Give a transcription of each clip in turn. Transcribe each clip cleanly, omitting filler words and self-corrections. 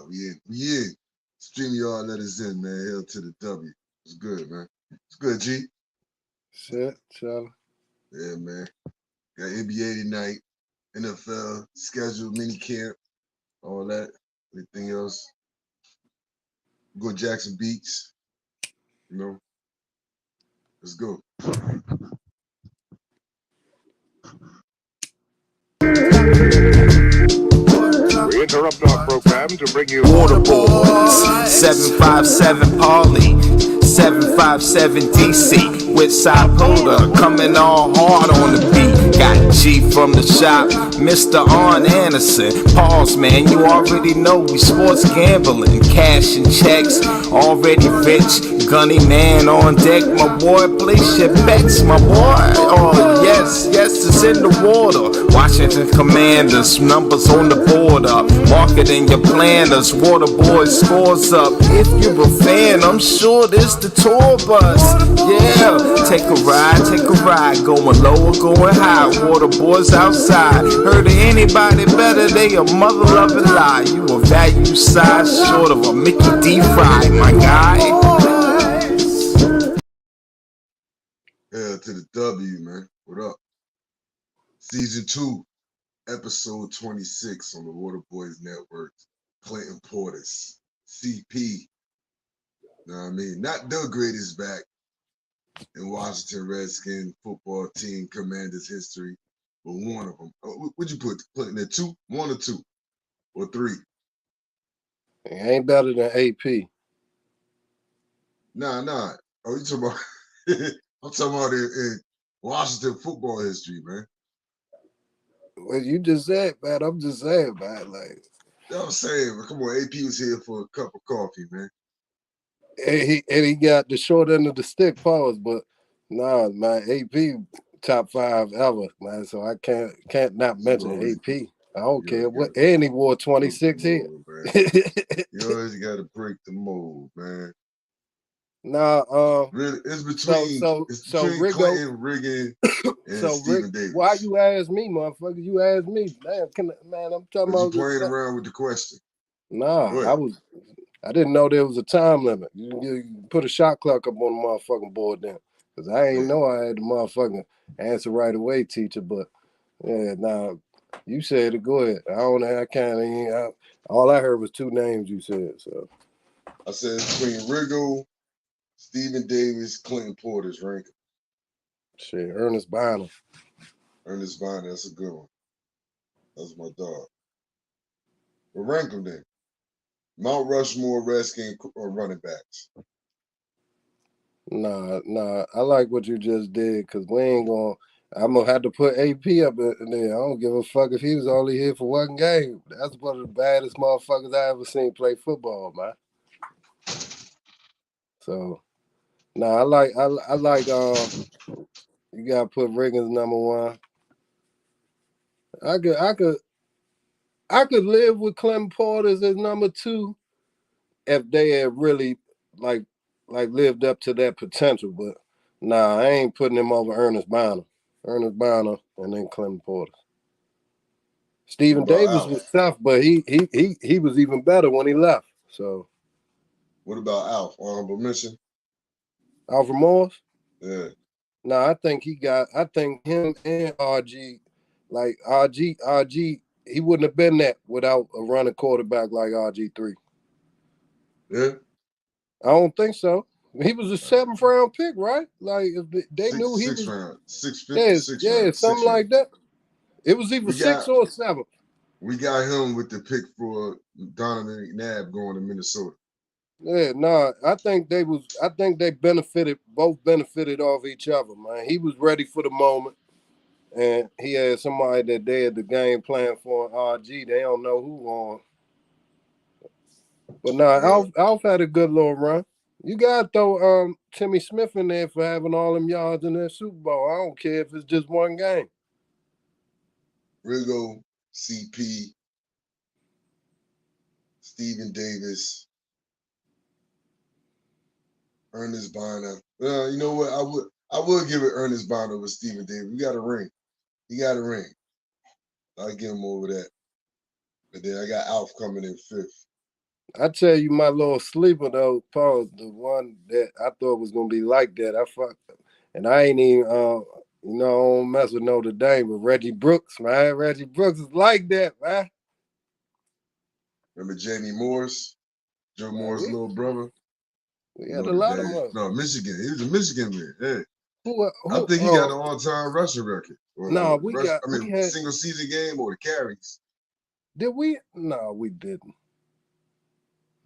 We in. StreamYard let us in, man. Hell to the W. It's good, man. It's good, G. Shit, Charlie. Yeah, man. Got NBA tonight, NFL, scheduled mini camp, all that. Anything else? Go Jackson Beach, you know. Let's go. We interrupt our program to bring you Water Boys, 757 Paulie, 757 DC, with Sapuda, coming all hard on the beat. Got G from the shop, Mr. Arn Anderson. Pause, man, you already know we sports gambling, cash and checks, already rich. Gunny man on deck, my boy, place your bets, my boy. Oh, yes, it's in the water. Washington Commanders, numbers on the border. Marketing your planners, Water Boys scores up. If you're a fan, I'm sure this the tour bus. Yeah, take a ride, going low or going high. Water Boys outside. Heard of anybody better, they a mother loving lie. You a value size short of a Mickey D. Fry, my guy. Hell to the W, man. What up? Season 2, episode 26 on the Water Boys Network. Clinton Portis, CP. Know what I mean? Not the greatest back in Washington Redskins football team Commanders history, but one of them. What'd you put Clinton at 2? 1 or 2? Or 3? It ain't better than AP. Nah. Oh, you talking about? I'm talking about in Washington football history, man. Well, you just said, man. I'm just saying, man. Like, You know what I'm saying? But come on, AP was here for a cup of coffee, man. and he got the short end of the stick, pause. But nah, man, AP top 5 ever, man. So I can't not mention AP. I don't care what. And he wore 26 here. You always got to break the mold, man. Nah, really, it's between Clinton, Riggin, and Stephen Davis. Why you ask me, motherfucker? You asked me, man. I'm talking about. You playing around with the question? Nah, I didn't know there was a time limit. You put a shot clock up on the motherfucking board then, because I ain't know I had the motherfucking answer right away, teacher. But yeah, nah, you said it. Go ahead. I can't. All I heard was 2 names you said. So I said between Riggo, Stephen Davis, Clinton Portis, rank. Shit, Ernest Bynum. Ernest Bynum, that's a good one. That's my dog. Well, rank them then. Mount Rushmore, Redskin, or running backs. Nah. I like what you just did, because we ain't going. I'm gonna have to put AP up in there. I don't give a fuck if he was only here for 1 game. That's one of the baddest motherfuckers I ever seen play football, man. So, nah, I like. You gotta put Riggins number 1. I could live with Clem Portis as number 2 if they had really like lived up to that potential. But nah, I ain't putting him over Ernest Bynum. Ernest Bynum and then Clem Portis. Stephen Davis was tough, but he was even better when he left. So, what about Alf? Honorable mention. Alfred Morris? Yeah. No, I think him and RG, like RG, he wouldn't have been that without a running quarterback like RG3. Yeah. I don't think so. He was a 7th round pick, right? Like if they knew he was 6th round, 6th round, something like that. It was either 6 or 7. We got him with the pick for Donovan McNabb going to Minnesota. Yeah, I think they both benefited off each other, man. He was ready for the moment, and he had somebody that they had the game plan for RG. They don't know who on. But Alf had a good little run. You got to throw Timmy Smith in there for having all them yards in that Super Bowl. I don't care if it's just 1 game. Riggo, CP, Stephen Davis, Ernest Bynum. You know what? I would give it Ernest Bynum with Stephen Davis. We got a ring. He got a ring. I'll give him over that. But then I got Alf coming in 5th. I tell you, my little sleeper though, Paul, the one that I thought was gonna be like that. I fucked, and I ain't even, I don't mess with Notre Dame, but Reggie Brooks, man. Reggie Brooks is like that, man. Remember Jamie Morris, Joe Man, Morris' little brother? we had a Notre lot of Dame. them. No, Michigan. He was a Michigan man. Hey, I Who? think he got the all-time rushing record. No, Single season game or the carries. Did we? No, we didn't.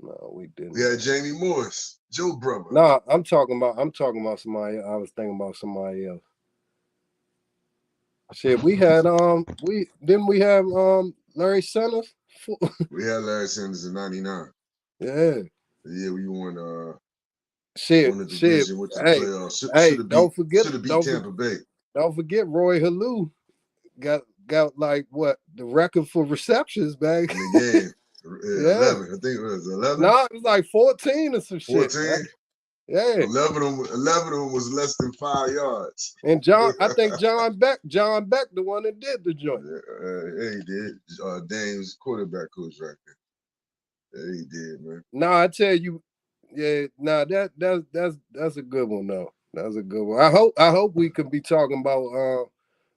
No, we didn't. We had Jamie Morris, Joe brother. No, I'm talking about somebody. I was thinking about somebody else. Shit, we had we have Larry Sanders. We had Larry Sanders in '99. Yeah. Yeah, we won. Shit. Won the division with the playoffs. Should have beat Tampa Bay. Don't forget Roy Halou got like what the record for receptions back in the game. Yeah. 11. I think it was 11. No, it was like 14 or some 14? Shit. 14. Yeah. 11 of them was less than 5 yards. And I think John Beck, the one that did the joint. Yeah, he did. Dame's quarterback coach right there. Yeah, he did, man. No, I tell you, yeah, that's a good one though. That's a good one. I hope we could be talking about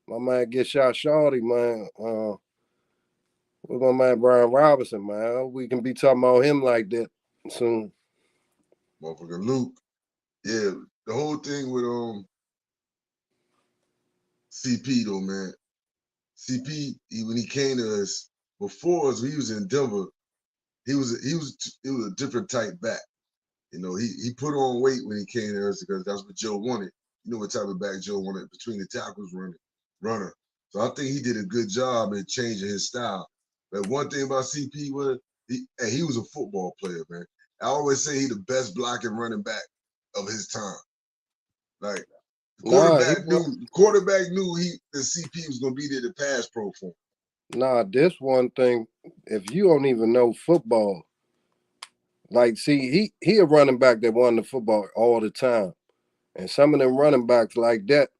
my man Get Shot Shorty, man. With my man Brian Robinson, man. I hope we can be talking about him like that soon. Motherfucker Luke. Yeah, the whole thing with CP though, man. CP, when he came to us before us, when he was in Denver, it was a different type back. You know, he put on weight when he came to us because that's what Joe wanted. You know what type of back Joe wanted between the tackles, runner. So I think he did a good job in changing his style. But one thing about CP was he was a football player, man. I always say he the best blocking running back of his time. Like the quarterback knew the CP was gonna be there to pass pro for him. Nah, this one thing, if you don't even know football, like see, he a running back that won the football all the time. And some of them running backs like that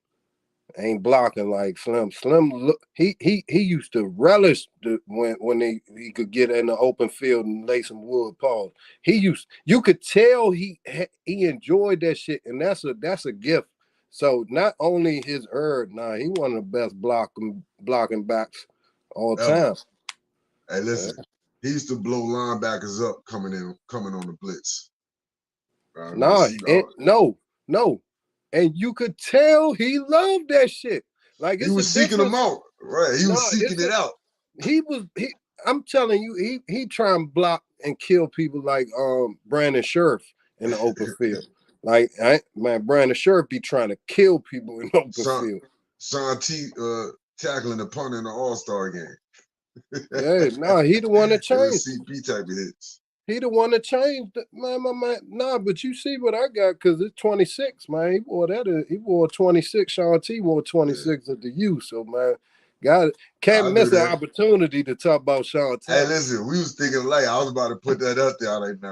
ain't blocking like Slim. Slim, look, he used to relish when he could get in the open field and lay some wood paws. You could tell he enjoyed that shit, and that's a gift. So not only he one of the best blocking backs all time. Hey, listen, he used to blow linebackers up coming on the blitz. No. And you could tell he loved that shit. Like he was seeking them out, right? He was seeking it out. I'm telling you, he try and block and kill people like Brandon Scherf in the open field. Like Brandon Scherf be trying to kill people in the open field. Sean T tackling the punter in the All-Star game. Yeah, he the one that changed. CP type of hits. He the one that changed, man. But you see what I got because it's 26, man. He wore 26. Sean T wore 26 at the U. So man, can't miss the opportunity to talk about Sean T. Hey, listen, we was thinking like I was about to put that up there. I'm like,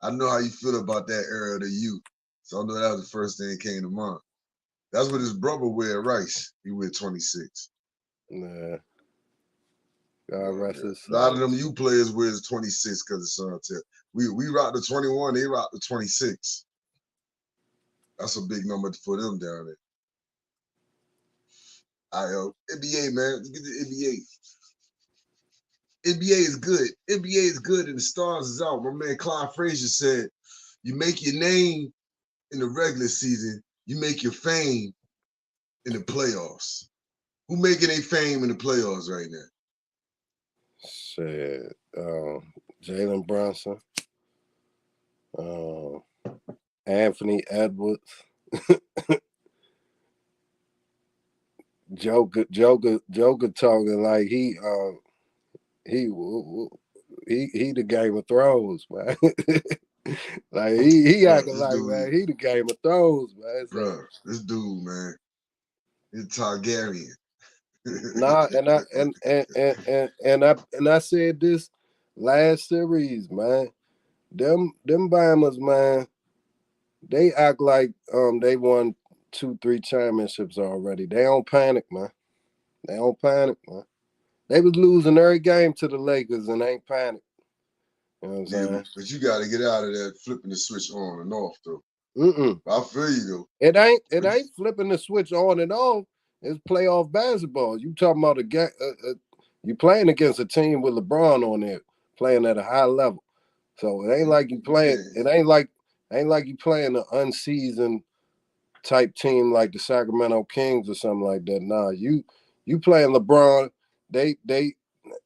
I know how you feel about that era of the U. So I know that was the first thing that came to mind. That's what his brother wear, Rice. He wear 26. Nah. God rest his soul. A lot of them U players wears 26 because of Sean Taylor. We rock the 21, they rock the 26. That's a big number for them down there. NBA, man. Let's get the NBA. NBA is good. NBA is good and the stars is out. My man Clyde Frazier said, you make your name in the regular season, you make your fame in the playoffs. Who making their fame in the playoffs right now? Shit, Jalen Brunson, Anthony Edwards, Joker talking like he the Game of Thrones, man. Like he acting like dude, man, he the Game of Thrones, man. Bro, this dude, man, he's Targaryen. And I said this last series, man. Them Bama's, man, they act like they won 2-3 championships already. They don't panic, man. They don't panic, man. They was losing every game to the Lakers and ain't panic. You know what I'm Yeah, saying? but you got to get out of that flipping the switch on and off though. I feel you though. It ain't flipping the switch on and off. It's playoff basketball. You talking about you playing against a team with LeBron on there, playing at a high level. So it ain't like you playing. It ain't like you playing an unseasoned type team like the Sacramento Kings or something like that. Nah, you playing LeBron. They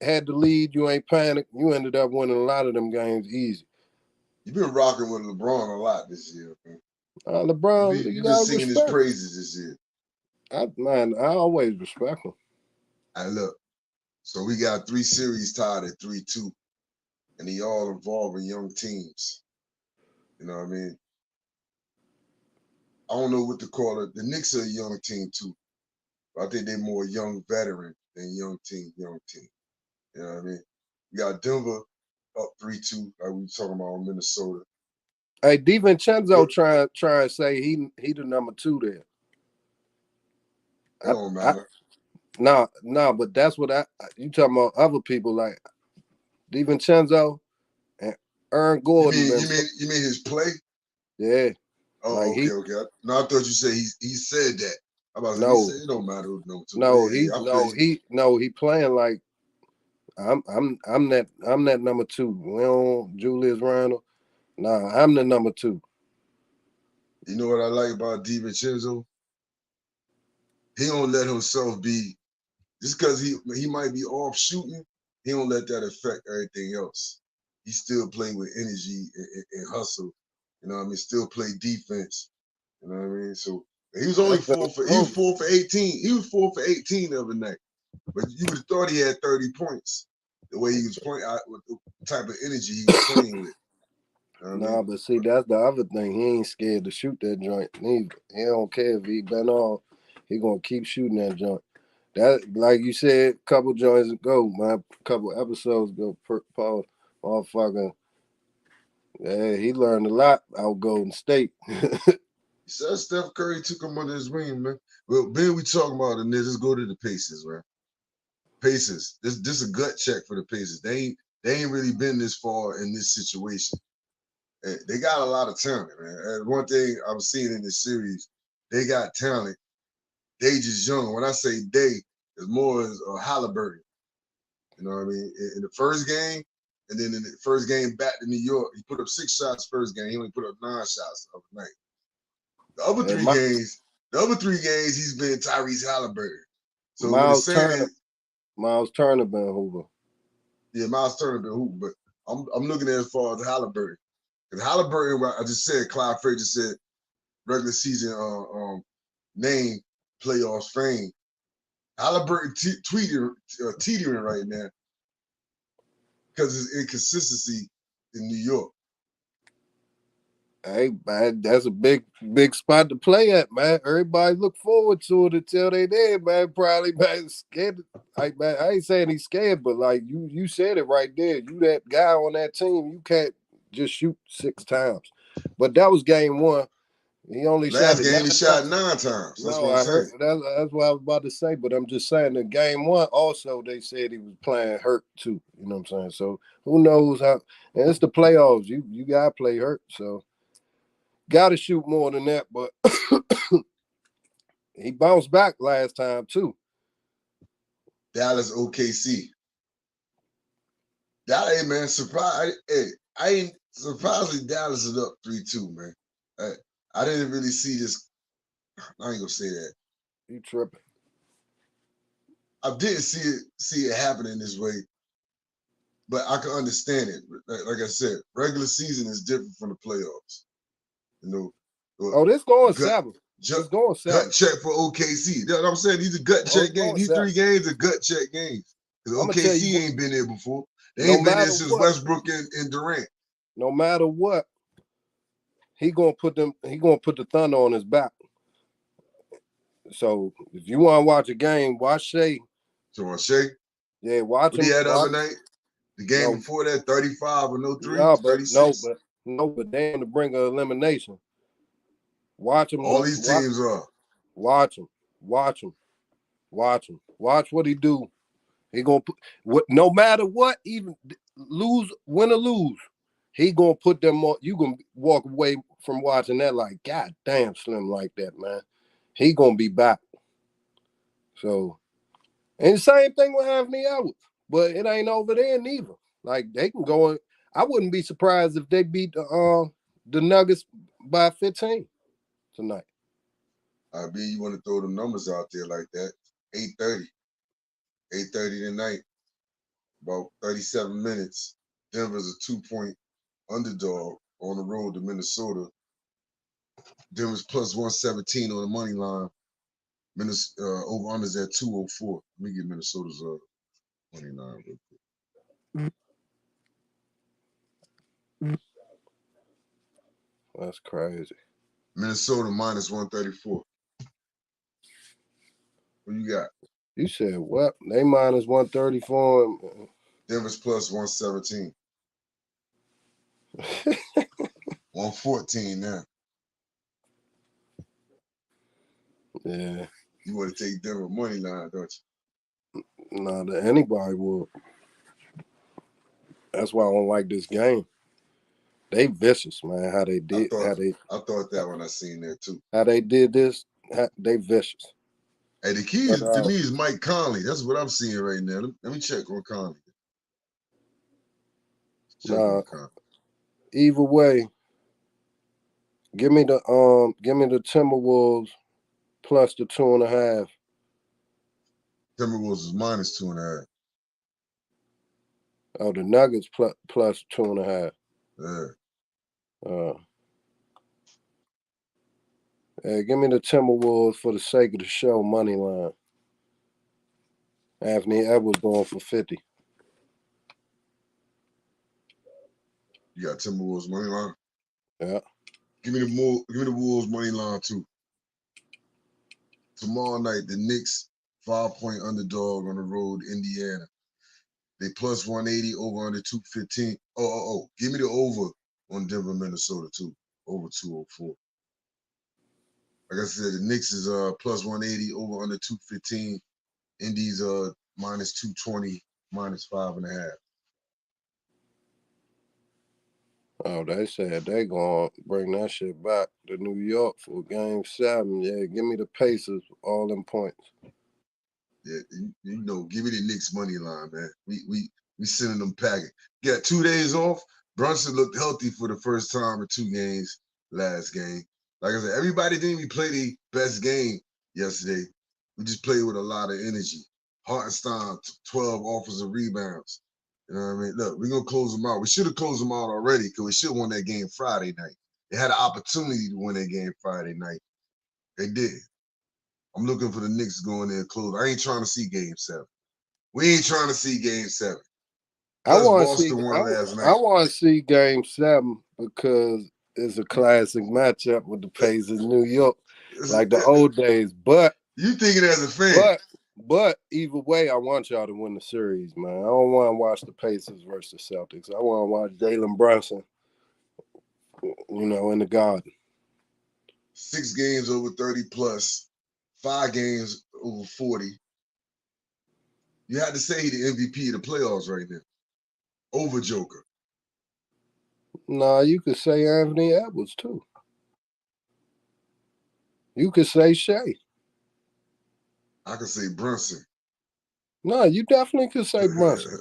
had the lead. You ain't panicked. You ended up winning a lot of them games easy. You've been rocking with LeBron a lot this year, man. LeBron, You've been singing his praises this year. I always respect him. Look, so we got 3 series tied at 3-2, and they all involving young teams. You know what I mean? I don't know what to call it. The Knicks are a young team too. But I think they're more young veteran than young team. You know what I mean? We got Denver up 3-2, like we were talking about in Minnesota. Hey, DiVincenzo try and say he the number 2 there. It don't matter. No, but that's what you talking about other people like DiVincenzo and Aaron Gordon. You mean his play? Yeah. Oh, like okay. No, I thought you said he said that. No, he said it don't matter who's number 2. He playing like I'm that number 2. We don't Julius Randle. Nah, I'm the number 2. You know what I like about DiVincenzo? He don't let himself be just because he might be off shooting. He don't let that affect everything else. He still play with energy and hustle. You know what I mean? Still play defense. You know what I mean? So he was only 4 for 18. He was 4 for 18 the other night. But you would have thought he had 30 points. The way he was playing, with the type of energy he was playing with. You know but see, that's the other thing. He ain't scared to shoot that joint neither. He don't care if he been off. He gonna keep shooting that joint. That, like you said, a couple joints ago, man, a couple episodes ago, Paul, motherfucker, yeah, he learned a lot out Golden State. He said Steph Curry took him under his wing, man. Well, Ben, we talking about it. Let's go to the Pacers, man. Pacers. This a gut check for the Pacers. They ain't really been this far in this situation. They got a lot of talent, man. And one thing I'm seeing in this series, they got talent. They just young. When I say they, it's more as Halliburton. You know what I mean? In the first game, and then in the first game back to New York, he put up 6 shots first game. He only put up 9 shots the other night. The other 3 games, he's been Tyrese Halliburton. So Miles Turner been Hoover. Yeah, Miles Turner been Hoover, but I'm looking at it as far as Halliburton. Because Halliburton, I just said, Clyde Frazier said, regular season name, playoffs fame. Halliburton teetering right now because his inconsistency in New York. Hey, man, that's a big spot to play at, man. Everybody look forward to it until they there, man. Probably, man, scared. I ain't saying he's scared, but like you said it right there. You that guy on that team, you can't just shoot 6 times. But that was game 1. He only Last shot game he shot 9 times. That's what I'm saying. That's what I was about to say. But I'm just saying that game 1 also they said he was playing hurt too. You know what I'm saying? So who knows how? And it's the playoffs. You gotta play hurt. So. Got to shoot more than that, but he bounced back last time too. Dallas OKC. Dallas, hey man, surprisingly Dallas is up 3-2, man. I didn't really see this. I ain't gonna say that. You tripping? I didn't see it happening this way, but I can understand it. Like I said, regular season is different from the playoffs. You know. This going 7. It's going 7. Gut check for OKC. You know what I'm saying? These are gut check games. These 3 games are gut check games. Because OKC ain't been there before. They ain't been there since Westbrook and Durant. No matter what, he gonna put the Thunder on his back. So if you want to watch a game, watch Shea. So on Shea? Yeah, watch him. What he had the other night? The game before that, 35 with no 3, 36. But they on the brink of elimination. Watch him. All these teams are. Watch him. Watch what he do. He gonna put no matter what. Even win or lose, he gonna put them on. You gonna walk away from watching that like, God damn, Slim like that, man. He gonna be back. So, and the same thing with Anthony Edwards, but it ain't over there neither. Like they can go in. I wouldn't be surprised if they beat the Nuggets by 15 tonight. I mean, you want to throw them numbers out there like that? 8:30, 8:30 tonight. About 37 minutes. Denver's a 2-point underdog on the road to Minnesota. Denver's plus 117 on the money line. Over unders at 204. Let me get Minnesota's money line real quick. That's crazy. Minnesota minus 134. What you got? You said what? They minus 134. Denver's plus 117. 114 now. Yeah. You want to take Denver money line, don't you? No, anybody would. That's why I don't like this game. They vicious, man. How they did. I thought that when I seen that too. How they did this. They vicious. Hey, the key is, to me is Mike Conley. That's what I'm seeing right now. Let me check on Conley. On Conley. Either way, give me the Timberwolves plus the 2.5. Timberwolves is minus 2.5. Oh, the Nuggets plus 2.5. Yeah. Give me the Timberwolves for the sake of the show money line. Anthony Edwards going for 50. You got Timberwolves money line? Yeah. Give me the Wolves money line too. Tomorrow night, the Knicks 5-point underdog on the road, Indiana. They plus 180 over under 215. Oh. Give me the over on Denver, Minnesota too. Over 204. Like I said, the Knicks is plus 180 over under 215. Indies minus 220, minus 5.5. Oh, they said they gonna bring that shit back to New York for Game 7. Yeah, give me the Pacers, all them points. Yeah, give me the Knicks money line, man. We sending them packing. Got 2 days off. Brunson looked healthy for the first time in 2 games last game. Like I said, everybody didn't even play their best game yesterday. We just played with a lot of energy. Hartenstein, 12 offensive rebounds. You know what I mean? Look, we're going to close them out. We should have closed them out already because we should have won that game Friday night. They had an opportunity to win that game Friday night. They did. I'm looking for the Knicks to go in there and close. I ain't trying to see Game 7. We ain't trying to see Game 7. Plus, Boston won last night. I want to see Game 7 because it's a classic matchup with the Pacers in New York, like the old days. But you think it as a fan? But either way, I want y'all to win the series, man. I don't want to watch the Pacers versus Celtics. I want to watch Jalen Brunson, in the Garden. 6 games over 30 plus, 5 games over 40. You had to say he the MVP of the playoffs right now. Over Joker. Nah, you could say Anthony Edwards too. You could say Shea. I could say Brunson. No, you definitely could say Brunson.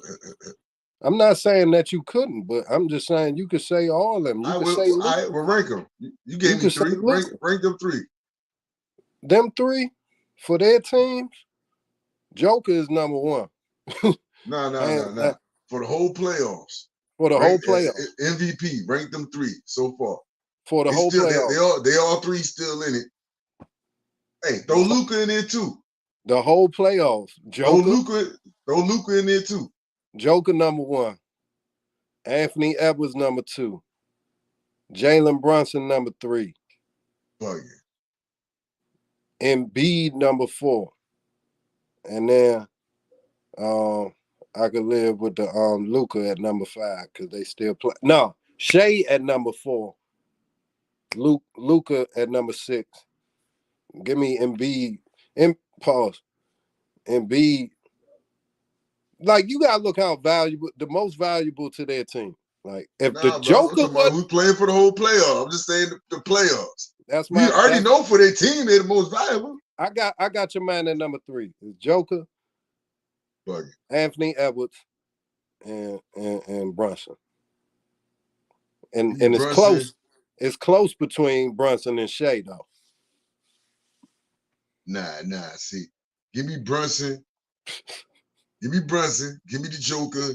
I'm not saying that you couldn't, but I'm just saying you could say all of them. You could say Luka. I will rank them. You gave me 3. Rank them 3. Them 3 for their teams. Joker is number 1. No. For the whole playoffs. For the whole playoffs. MVP. Rank them 3 so far. For the whole playoffs. They all 3 still in it. Hey, throw Luka in there too. The whole playoffs. Joker. Throw Luka in there too. Joker number 1. Anthony Edwards number 2. Jalen Brunson number 3. Bugging. Embiid number 4. And then I could live with the Luka at number 5 because they still play. No, Shea at number 4. Luka at number 6. Give me Embiid. Pause. Embiid like you gotta look how valuable, the most valuable to their team. Like if the Nah, bro, I'm Joker talking about was, who's playing for the whole playoff. I'm just saying the playoffs. that's We my already know for their team they're the most valuable. I got your man at number 3. It's Joker, Buggy. Anthony Edwards, and Brunson. And Give me it's Brunson. close. It's close between Brunson and Shea though. Nah. See, give me Brunson. Give me Brunson. Give me the Joker.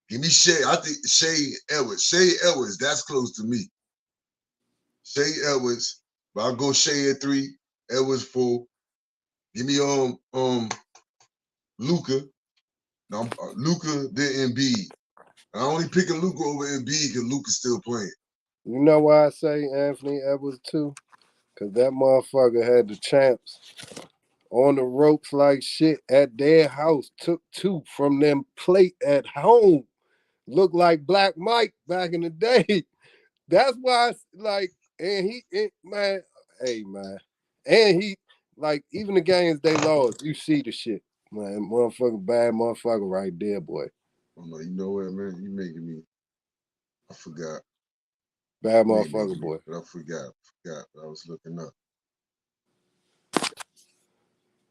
Give me Shea. I think Shea Edwards. Shea Edwards. That's close to me. Shea Edwards. But I'll go Shea at 3. Edwards 4. Give me Luka. No, Luka then Embiid. I only picking Luka over Embiid because Luka's still playing. You know why I say Anthony Edwards too? Because that motherfucker had the champs on the ropes like shit at their house. Took 2 from them plate at home. Looked like Black Mike back in the day. That's why, like, and man, hey, man. And he, like, even the games they lost, you see the shit. Man, motherfucker, bad motherfucker right there, boy. Oh, no, you know what, man? You making me, I forgot. Bad motherfucker, boy. But I forgot. I was looking up.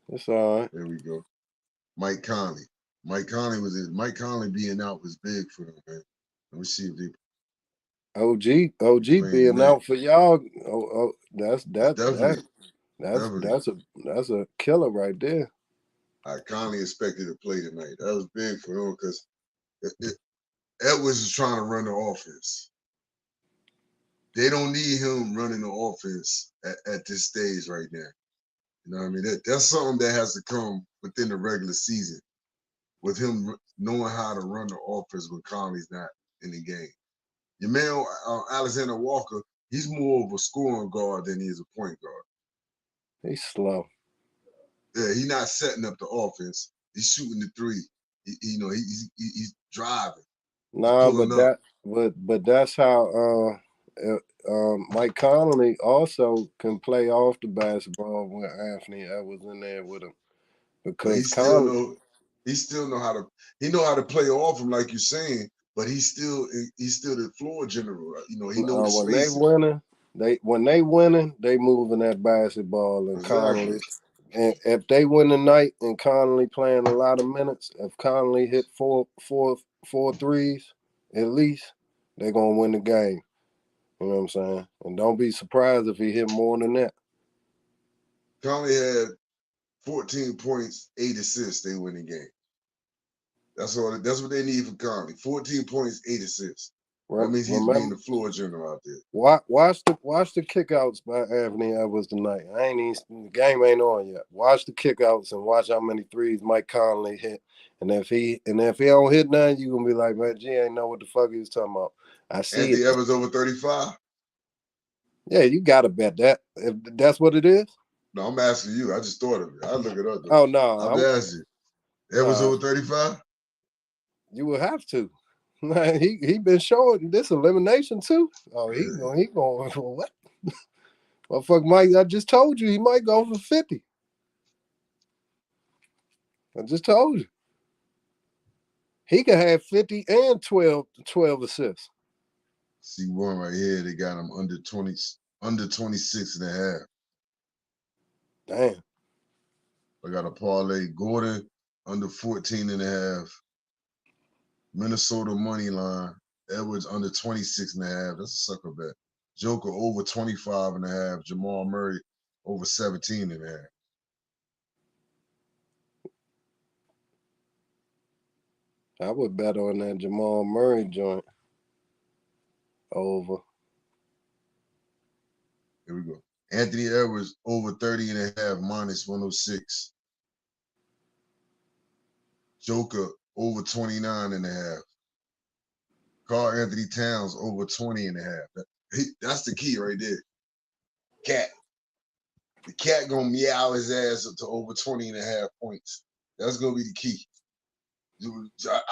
It's all right. There we go. Mike Conley. Mike Conley being out was big for them, man. Let me see if they OG being out for y'all. That's definitely a killer right there. I Conley expected to play tonight. That was big for them because Edwards is trying to run the offense. They don't need him running the offense at this stage right now. You know what I mean? That's something that has to come within the regular season with him knowing how to run the offense when Conley's not in the game. Your man, Alexander Walker, he's more of a scoring guard than he is a point guard. He's slow. Yeah, he's not setting up the offense. He's shooting the 3. He's driving. Nah, but that's how Mike Conley also can play off the basketball with Anthony Edwards in there with him. Because he still know how to play off him, like you're saying, but he's still the floor general. You know, he knows the spacing. When they winning, they moving that basketball, and Exactly. Conley. And if they win tonight and Conley playing a lot of minutes, if Conley hit four threes at least, they're gonna win the game. You know what I'm saying? And don't be surprised if he hit more than that. Conley had 14 points, 8 assists. They win the game. That's all. That's what they need for Conley. 14 points, 8 assists. That means he's being the floor general out there. Watch the kickouts by Anthony Edwards tonight. The game ain't on yet. Watch the kickouts and watch how many threes Mike Conley hit. And if he don't hit none, you gonna be like, man, G ain't know what the fuck he was talking about. I see Anthony Edwards over 35. Yeah, you gotta bet that. If that's what it is. No, I'm asking you. I just thought of it. I'll look it up. Oh no, I'm asking you. Edwards over 35. You would have to. he been showing this elimination too. Oh, he going what? Well, fuck Mike, I just told you he might go for 50. I just told you. He could have 50 and 12 assists. See one right here, they got him under 26 and a half. Damn. I got a parlay. Gordon under 14 and a half. Minnesota money line. Edwards under 26 and a half. That's a sucker bet. Joker over 25 and a half. Jamal Murray over 17 and a half. I would bet on that Jamal Murray joint. Over. Here we go. Anthony Edwards over 30 and a half minus 106. Joker over 29 and a half. Karl Anthony Towns over 20 and a half. That's the key right there. Cat. The cat gonna meow his ass up to over 20 and a half points. That's gonna be the key.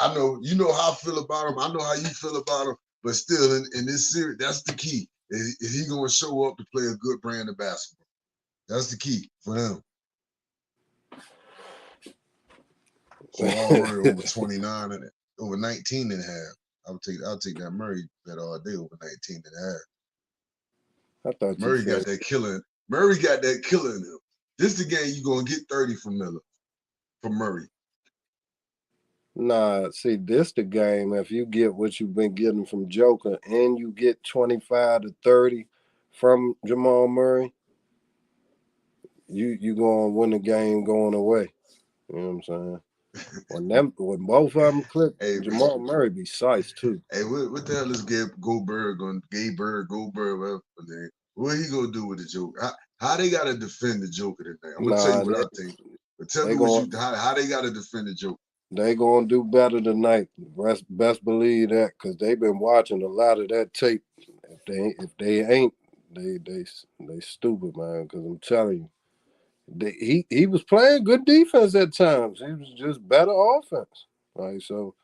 I know you know how I feel about him. I know how you feel about him, but still in this series, that's the key. Is he gonna show up to play a good brand of basketball? That's the key for him. Jamal Murray over 29 and over 19 and a half. I'll take that Murray bet all day over 19 and a half. I thought you Murray said got that killer. Murray got that killer in him. This the game you gonna get 30 from Miller, from Murray. nah. See, this the game. If you get what you've been getting from Joker, and you get 25 to 30 from Jamal Murray, you gonna win the game going away. You know what I'm saying? When both of them click, Hey, Jamal Murray be size too. hey, what the hell is Goldberg whatever his name? What he gonna do with the Joker? How they gotta defend the Joker today? I'm gonna tell Nah, you what I think. But tell they me what going how they gotta defend the Joker. they gonna do better tonight. Best believe that, because they've been watching a lot of that tape. If they ain't, they stupid, man. Because I'm telling you, he was playing good defense at times. He was just better offense. Like, so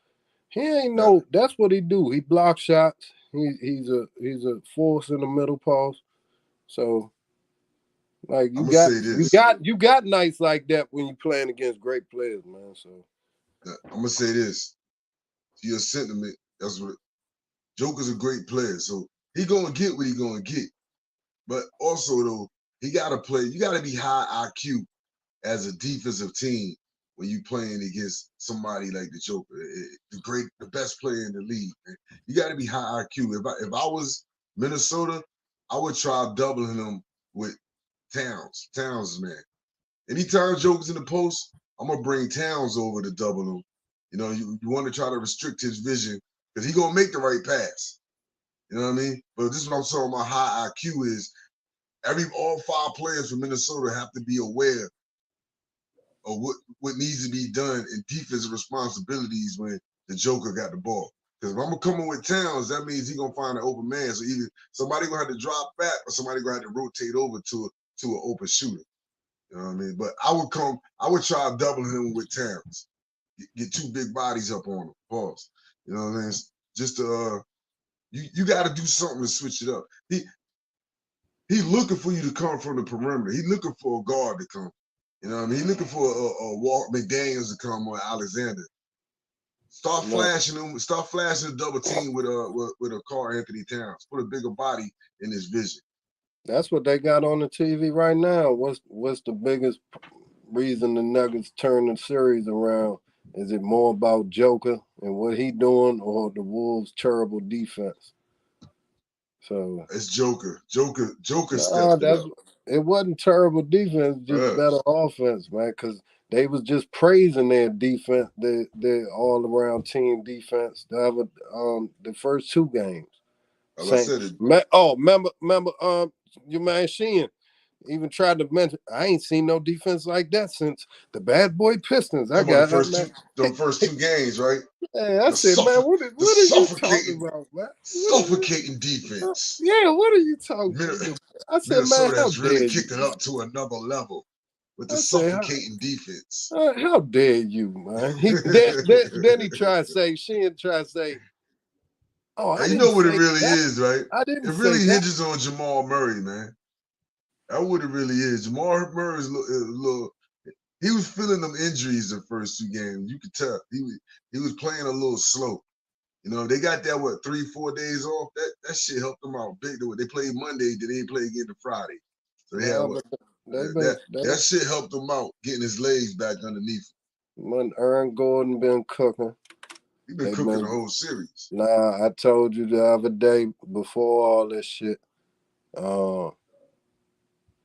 he ain't Uh, no. That's what he do. He block shots. He's a force in the middle post. So like I'm gonna say this. you got nights like that when you playing against great players, man. So I'm gonna say this. To your sentiment, that's what Joker's a great player, so he gonna get what he gonna get. But also though, he gotta play. You gotta be high IQ as a defensive team when you playing against somebody like the Joker, the best player in the league. Man. You got to be high IQ. If I was Minnesota, I would try doubling them with Towns. Towns, man. Anytime Joker's in the post, I'm gonna bring Towns over to double him. You know, you want to try to restrict his vision because he gonna make the right pass. You know what I mean? But this is what I'm talking about. High IQ is all 5 players from Minnesota have to be aware or what needs to be done in defensive responsibilities when the Joker got the ball. Because if I'm gonna come in with Towns, that means he's gonna find an open man. So either somebody gonna have to drop back or somebody gonna have to rotate over to an open shooter. You know what I mean? But I would try doubling him with Towns. Get 2 big bodies up on him. Pause. You know what I mean? Just to you gotta do something to switch it up. He's looking for you to come from the perimeter. He's looking for a guard to come. You know what I mean? He's looking for a Walt McDaniels to come or Alexander. Start no, flashing them. Start flashing the double team with a Carl Anthony Towns. Put a bigger body in his vision. that's what they got on the TV right now. What's the biggest reason the Nuggets turn the series around? Is it more about Joker and what he doing, or the Wolves' terrible defense? So It's Joker. Joker nah, stepped it up. it wasn't terrible defense, just better offense, man. Because they was just praising their defense, their all around team defense. The first 2 games. Like I Saying, said, remember, your man Sheehan even tried to mention. I ain't seen no defense like that since the Bad Boy Pistons. I talking about got man. the first two games, right? Hey, I The, said, man, what the are you talking suffocating, about, man? suffocating defense. Yeah, what are you talking about? I said, man, Minnesota how has really dare you? kicked it up to another level with the I said, suffocating defense. how dare you, man? Then he tried to say, Sheehan tried to say, oh, Now, I you didn't know what it say really that. is, right? I didn't It say really that. hinges on Jamal Murray, man. That's what it really is. Jamal Murray's a little. He was feeling them injuries the first 2 games. You could tell he was playing a little slow. You know, they got that 3-4 days off. That shit helped them out big. They played Monday, then they played again the Friday. So they had No, but that shit helped him out getting his legs back underneath him. when Aaron Gordon been cooking. He been cooking the whole series. Nah, I told you the other day before all this shit.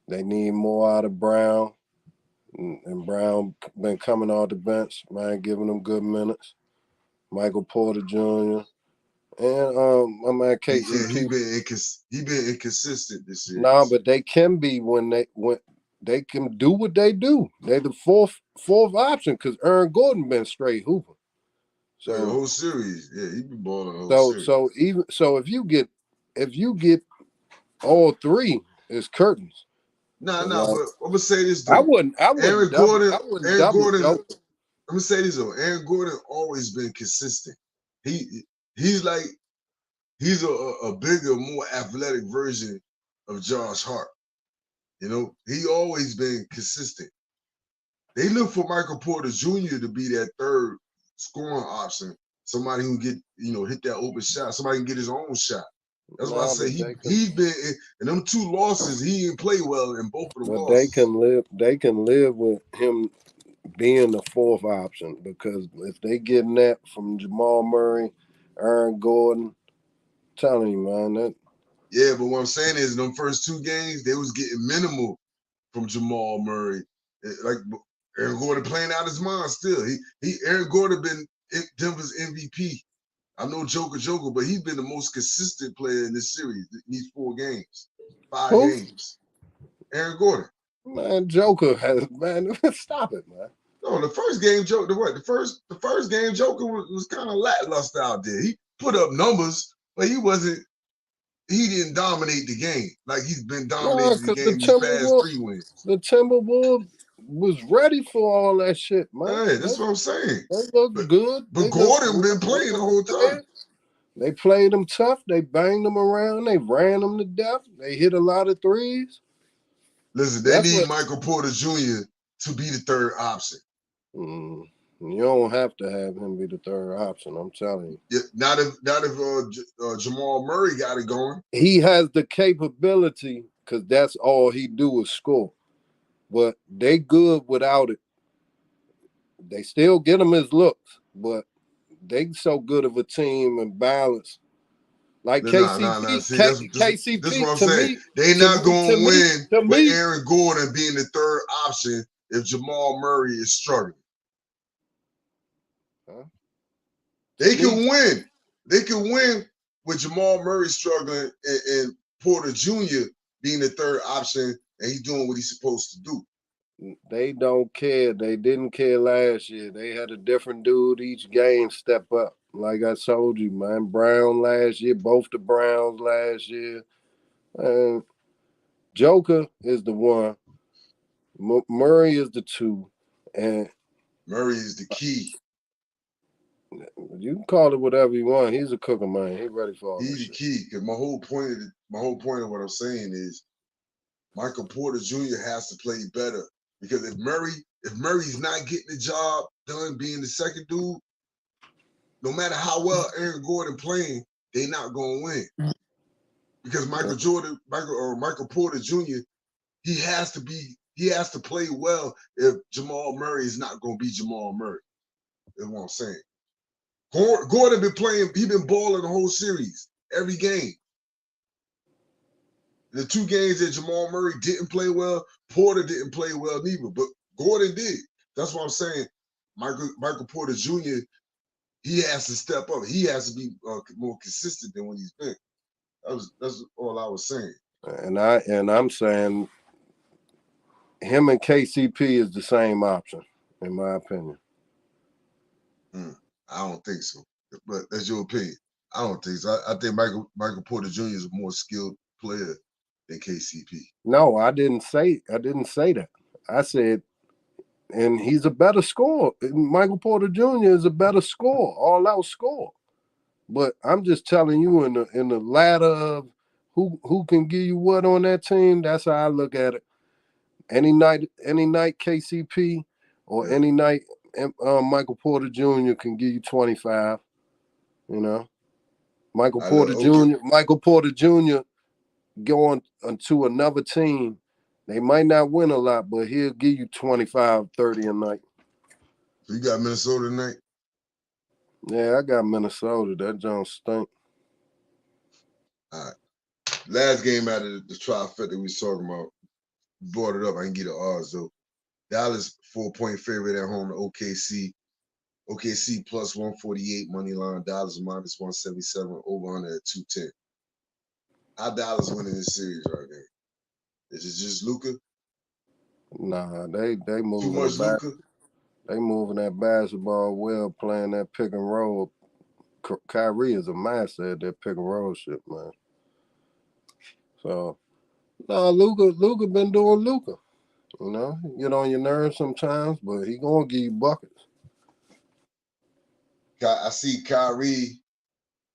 They need more out of Brown, and Brown been coming off the bench, man, giving them good minutes. Michael Porter Jr. and my man He KCP. been inconsistent this series. Nah, but they can be when they can do what they do. They the fourth option because Aaron Gordon been straight hooping. So the So whole series, yeah, he been balling the whole series. if you get all 3, it's curtains. Nah, Like, but I'm gonna say this I though. wouldn't Aaron double. Gordon, I wouldn't Aaron double Gordon. Joker. I'm gonna say this though. Aaron Gordon always been consistent. He's like he's a bigger, more athletic version of Josh Hart. You know, he always been consistent. They look for Michael Porter Jr. to be that third scoring option. Somebody who get, hit that open shot. Somebody can get his own shot. That's why I say he's been in them 2 losses. He didn't play well in both of them losses. They can live with him being the fourth option, because if they getting that from Jamal Murray, Aaron Gordon, telling you, man, that. Yeah, but what I'm saying is, in them first 2 games, they was getting minimal from Jamal Murray. Like Aaron Gordon playing out his mind still. Aaron Gordon been Denver's MVP. I know Joker, but he's been the most consistent player in this series. In these 4 games, 5 games. Aaron Gordon. Man, Joker has, man. Stop it, man. No, the first game, Joker. The first game, Joker was kind of lackluster out there. He put up numbers, but he didn't dominate the game like he's been dominating the game these past 3 wins. The Timberwolves was ready for all that shit, man. Hey, that's what I'm saying. They look good. But Gordon been playing the whole time. They played them tough. They banged them around. They ran them to death. They hit a lot of threes. Listen, they need Michael Porter Jr. to be the third option. You don't have to have him be the third option. I'm telling you. Yeah, not if Jamal Murray got it going. He has the capability, because that's all he do is score. But they good without it. They still get him his looks, but they so good of a team and balance. Like KCP, See, KCP. This is what I'm saying. They not going to win with Aaron Gordon being the third option if Jamal Murray is struggling. Huh? They can win. They can win with Jamal Murray struggling and Porter Jr. being the third option, and he's doing what he's supposed to do. They don't care. They didn't care last year. They had a different dude each game step up. Like I told you, man. Brown last year, both the Browns last year. And Joker is the 1. Murray is the 2. And Murray is the key. You can call it whatever you want. He's a cooker, man. He's ready for all that. He's the key. Because my whole point of what I'm saying is Michael Porter Jr. has to play better. Because if Murray's not getting the job done being the second dude, no matter how well Aaron Gordon playing, they not gonna win. Because Michael Porter Jr., he has to play well if Jamal Murray is not gonna be Jamal Murray. That's what I'm saying. Gordon been playing, he been balling the whole series, every game. The 2 games that Jamal Murray didn't play well, Porter didn't play well neither, but Gordon did. That's what I'm saying. Michael Porter Jr., he has to step up. He has to be more consistent than when he's been. That's all I was saying. And I'm saying him and KCP is the same option, in my opinion. I don't think so, but that's your opinion. I don't think so. I think Michael Porter Jr. is a more skilled player than KCP. No, I didn't say that. I said, and he's a better scorer. Michael Porter Jr. is a better scorer, all-out scorer. But I'm just telling you, in the ladder of who can give you what on that team, that's how I look at it. Any night KCP or any night Michael Porter Jr. can give you 25. You know, Michael Porter Jr. going to another team, they might not win a lot, but he'll give you 25, 30 a night. So you got Minnesota tonight? Yeah, I got Minnesota. That don't stink. All right. Last game out of the trifecta we was talking about, brought it up. I can get the odds though. Dallas 4-point favorite at home to OKC. OKC plus 148 money line. Dallas minus 177. Over under at 210. How Dallas winning this series right now? Is it just Luka? Nah, they moving too much Luka. They moving that basketball well, playing that pick and roll. Kyrie is a master at that pick and roll shit, man. So, Luka been doing Luka. You know, get on your nerves sometimes, but he gonna give you buckets. I see Kyrie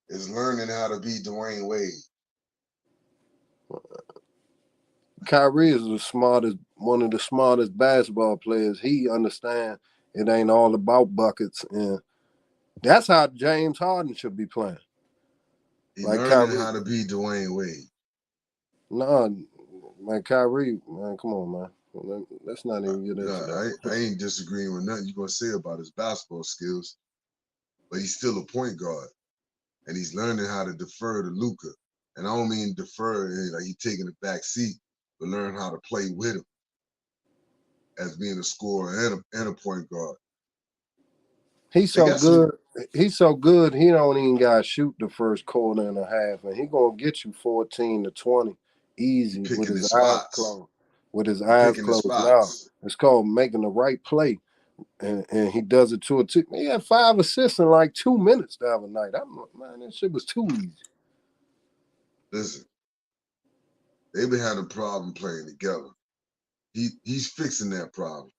is learning how to be Dwayne Wade. Kyrie is one of the smartest basketball players. He understands it ain't all about buckets, and that's how James Harden should be playing. He Like learning Kyrie. how to be Dwayne Wade. No, man, Kyrie, man, come on, man. Let's not even get into that. I ain't disagreeing with nothing you're gonna say about his basketball skills, but he's still a point guard, and he's learning how to defer to Luka. And I don't mean defer like he's taking a back seat, but learn how to play with him as being a scorer and a point guard. He's so good. He's so good. He don't even got to shoot the first quarter and a half, and he gonna get you 14 to 20 easy with his eyes closed. With his eyes closed. Now it's called making the right play, and he does it to a team. He had 5 assists in like 2 minutes the other night. Man, that shit was too easy. Listen, they've been having a problem playing together. He's fixing that problem.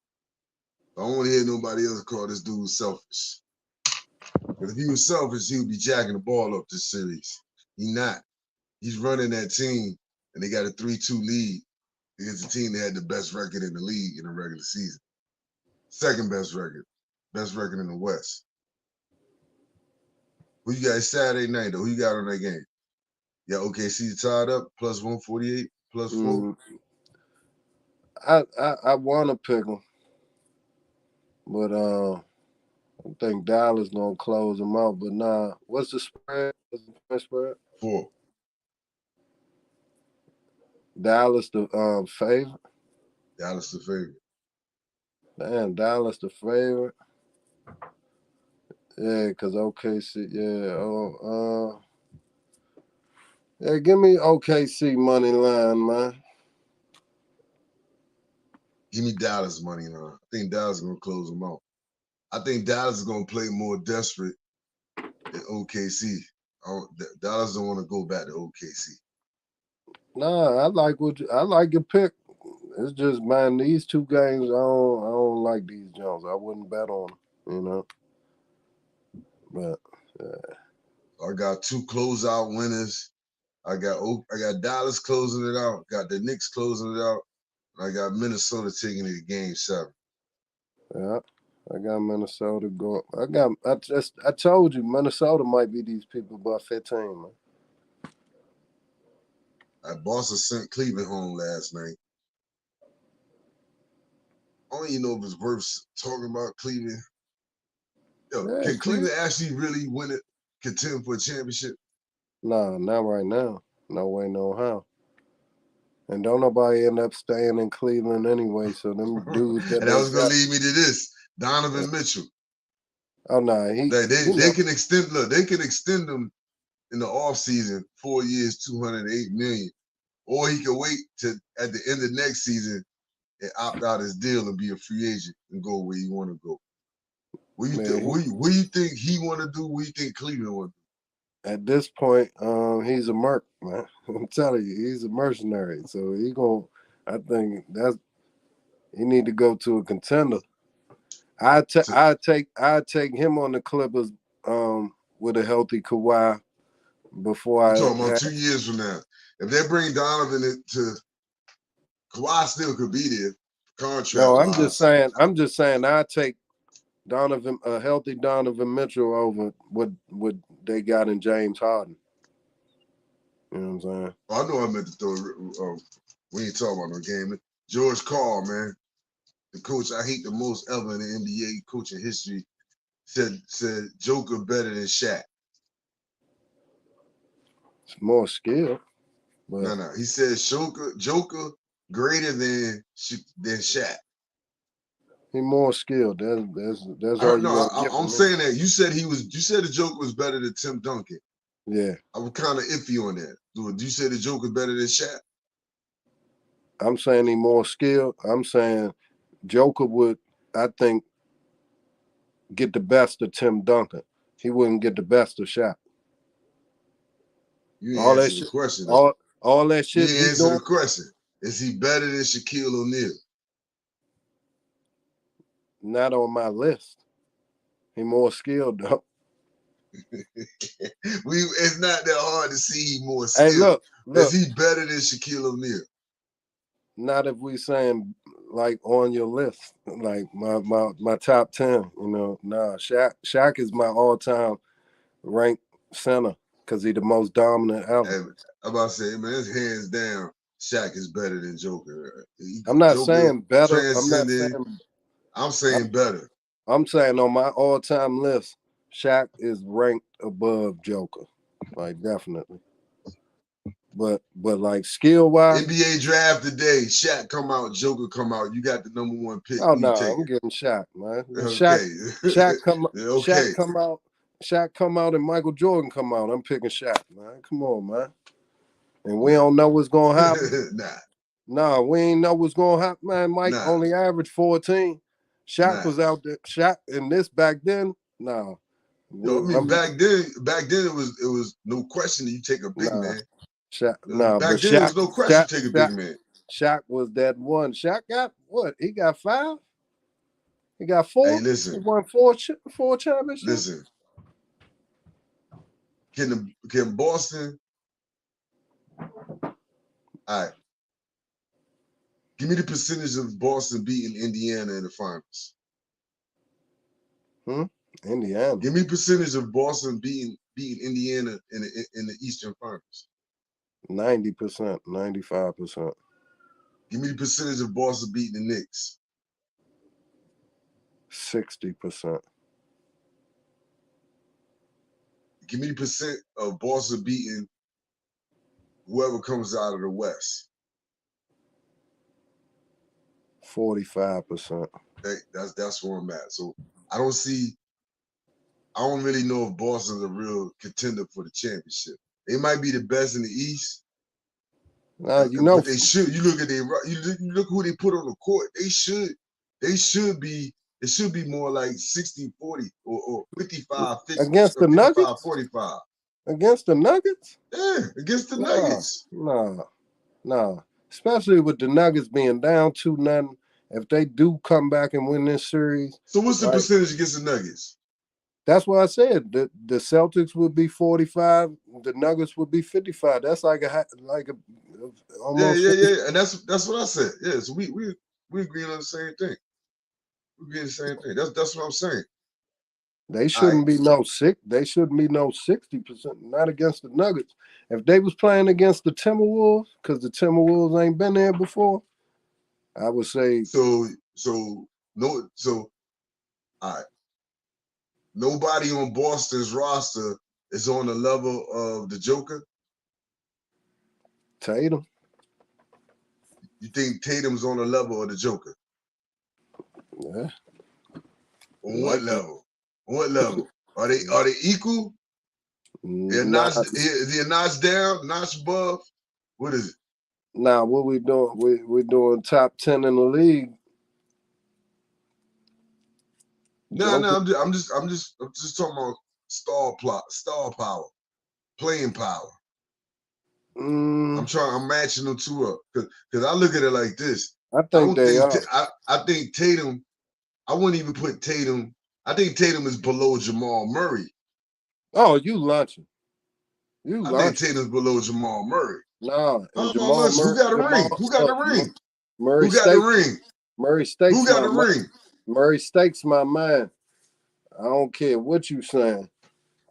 I don't want to hear nobody else call this dude selfish. Because if he was selfish, he would be jacking the ball up this series. He's not. He's running that team, and they got a 3-2 lead against a team that had the best record in the league in the regular season. Second best record in the West. Who you got Saturday night, though? Who you got on that game? Yeah, OKC tied up, plus 148, plus 4. I want to pick him, but I think Dallas gonna close them out. But nah, what's the spread? What's the point spread? 4. Dallas the favorite. Dallas the favorite. Damn, Dallas the favorite. Yeah, because OKC. Yeah. Yeah, give me OKC money line, man. Give me Dallas money line. I think Dallas is gonna close them out. I think Dallas is gonna play more desperate than OKC. Dallas don't want to go back to OKC. Nah, I like your pick. It's just, man, these two games, I don't like these Jones. I wouldn't bet on them, you know. But I got 2 closeout winners. I got Dallas closing it out. Got the Knicks closing it out. I got Minnesota taking it to Game 7. yeah, I got Minnesota going. I told you Minnesota might be these people by 15, man. Boston sent Cleveland home last night. I don't even know if it's worth talking about Cleveland. Yo, Yeah, can Cleveland actually really win it, contend for a championship? Nah, not right now. No way, no how. And don't nobody end up staying in Cleveland anyway. So them dudes that and that was gonna lead me to this: Donovan Mitchell. Oh no, they can extend. Look, they can extend him in the offseason, 4 years, $208 million, or he can wait to at the end of next season and opt out his deal and be a free agent and go where you want to go. What do you think he want to do? What do you think Cleveland want to do? At this point, he's a merc, man. I'm telling you, he's a mercenary. So I think he need to go to a contender. I take him on the Clippers with a healthy Kawhi before I'm talking about 2 years from now. If they bring Donovan to Kawhi still could be there. Contract. No, I'm just saying I take a healthy Donovan Mitchell over what they got in James Harden. You know what I'm saying? I know I meant to throw we ain't talking about no game. George Karl, man. The coach I hate the most ever in the NBA coaching history, said Joker better than Shaq. It's more skill. But No. He said Joker greater than Shaq. He more skilled. That's all I'm saying that. You said the Joker was better than Tim Duncan. Yeah. I was kind of iffy on that. Dude, you said the Joker better than Shaq? I'm saying he more skilled. I'm saying Joker would, I think, get the best of Tim Duncan. He wouldn't get the best of Shaq. You didn't answer the question. All that shit. You didn't answer the question. Is he better than Shaquille O'Neal? Not on my list. He more skilled though. It's not that hard to see he more skilled. Hey, look. Is he better than Shaquille O'Neal? not if we saying like on your list, like my top 10. You know, nah, Shaq is my all time ranked center because he the most dominant ever. And I'm about to say, man, it's hands down. Shaq is better than Joker. I'm not Joker saying better. transcended. I'm saying better. I'm saying on my all time list, Shaq is ranked above Joker, like definitely. But like skill wise, NBA draft today, Shaq come out, Joker come out. You got the number one pick. oh Who you no, taking? I'm getting Shaq, man. Okay. Shaq come Okay. Shaq come out, and Michael Jordan come out. I'm picking Shaq, man. Come on, man. And we don't know what's gonna happen. Nah, we ain't know what's gonna happen, man. Mike only averaged 14. Shaq was out there. Shaq in this back then. Nah. Yo, I mean, back then it was no question that you take a big man. Back then, there was no question to take a big man. Shaq was that one. Shaq got what? He got 5? He got 4? Hey, listen. He won 4 championships? Listen. Can Boston... All right. Give me the percentage of Boston beating Indiana in the finals. Indiana. Give me percentage of Boston beating Indiana in the Eastern Finals. 90%, 95%. Give me the percentage of Boston beating the Knicks. 60%. Give me the percent of Boston beating whoever comes out of the West. 45%. That's where I'm at. So I don't really know if Boston's a real contender for the championship. They might be the best in the East. But they should. You look at you look who they put on the court. They should be. It should be more like 60-40 or 55-50. Against the Nuggets? 45-45. Against the Nuggets? Yeah, against the Nuggets. Nah. Especially with the Nuggets being down 2-0. If they do come back and win this series. So what's the percentage against the Nuggets? That's what I said. The Celtics would be 45. The Nuggets would be 55. That's like a almost. Yeah. And that's what I said. Yeah. So we agree on the same thing. We agree on the same thing. That's what I'm saying. They shouldn't be no 60%. Not against the Nuggets. If they was playing against the Timberwolves, because the Timberwolves ain't been there before, I would say. So all right. Nobody on Boston's roster is on the level of the Joker. Tatum. You think Tatum's on the level of the Joker? Yeah. On what level? On what level? Are they equal? They're notch down, notch above. What is it? Nah, what we doing? We're doing top 10 in the league. No, I'm just talking about star power, playing power. I'm matching them two up because I look at it like this. I think Tatum. I wouldn't even put Tatum. I think Tatum is below Jamal Murray. Oh, you lunching? I think Tatum's below Jamal Murray. Nah, and Jamal Murray. Who got the ring? Who got the ring? Murray Who got the ring? Murray Stakes. Who got the ring? Murray Stakes, my man. I don't care what you saying.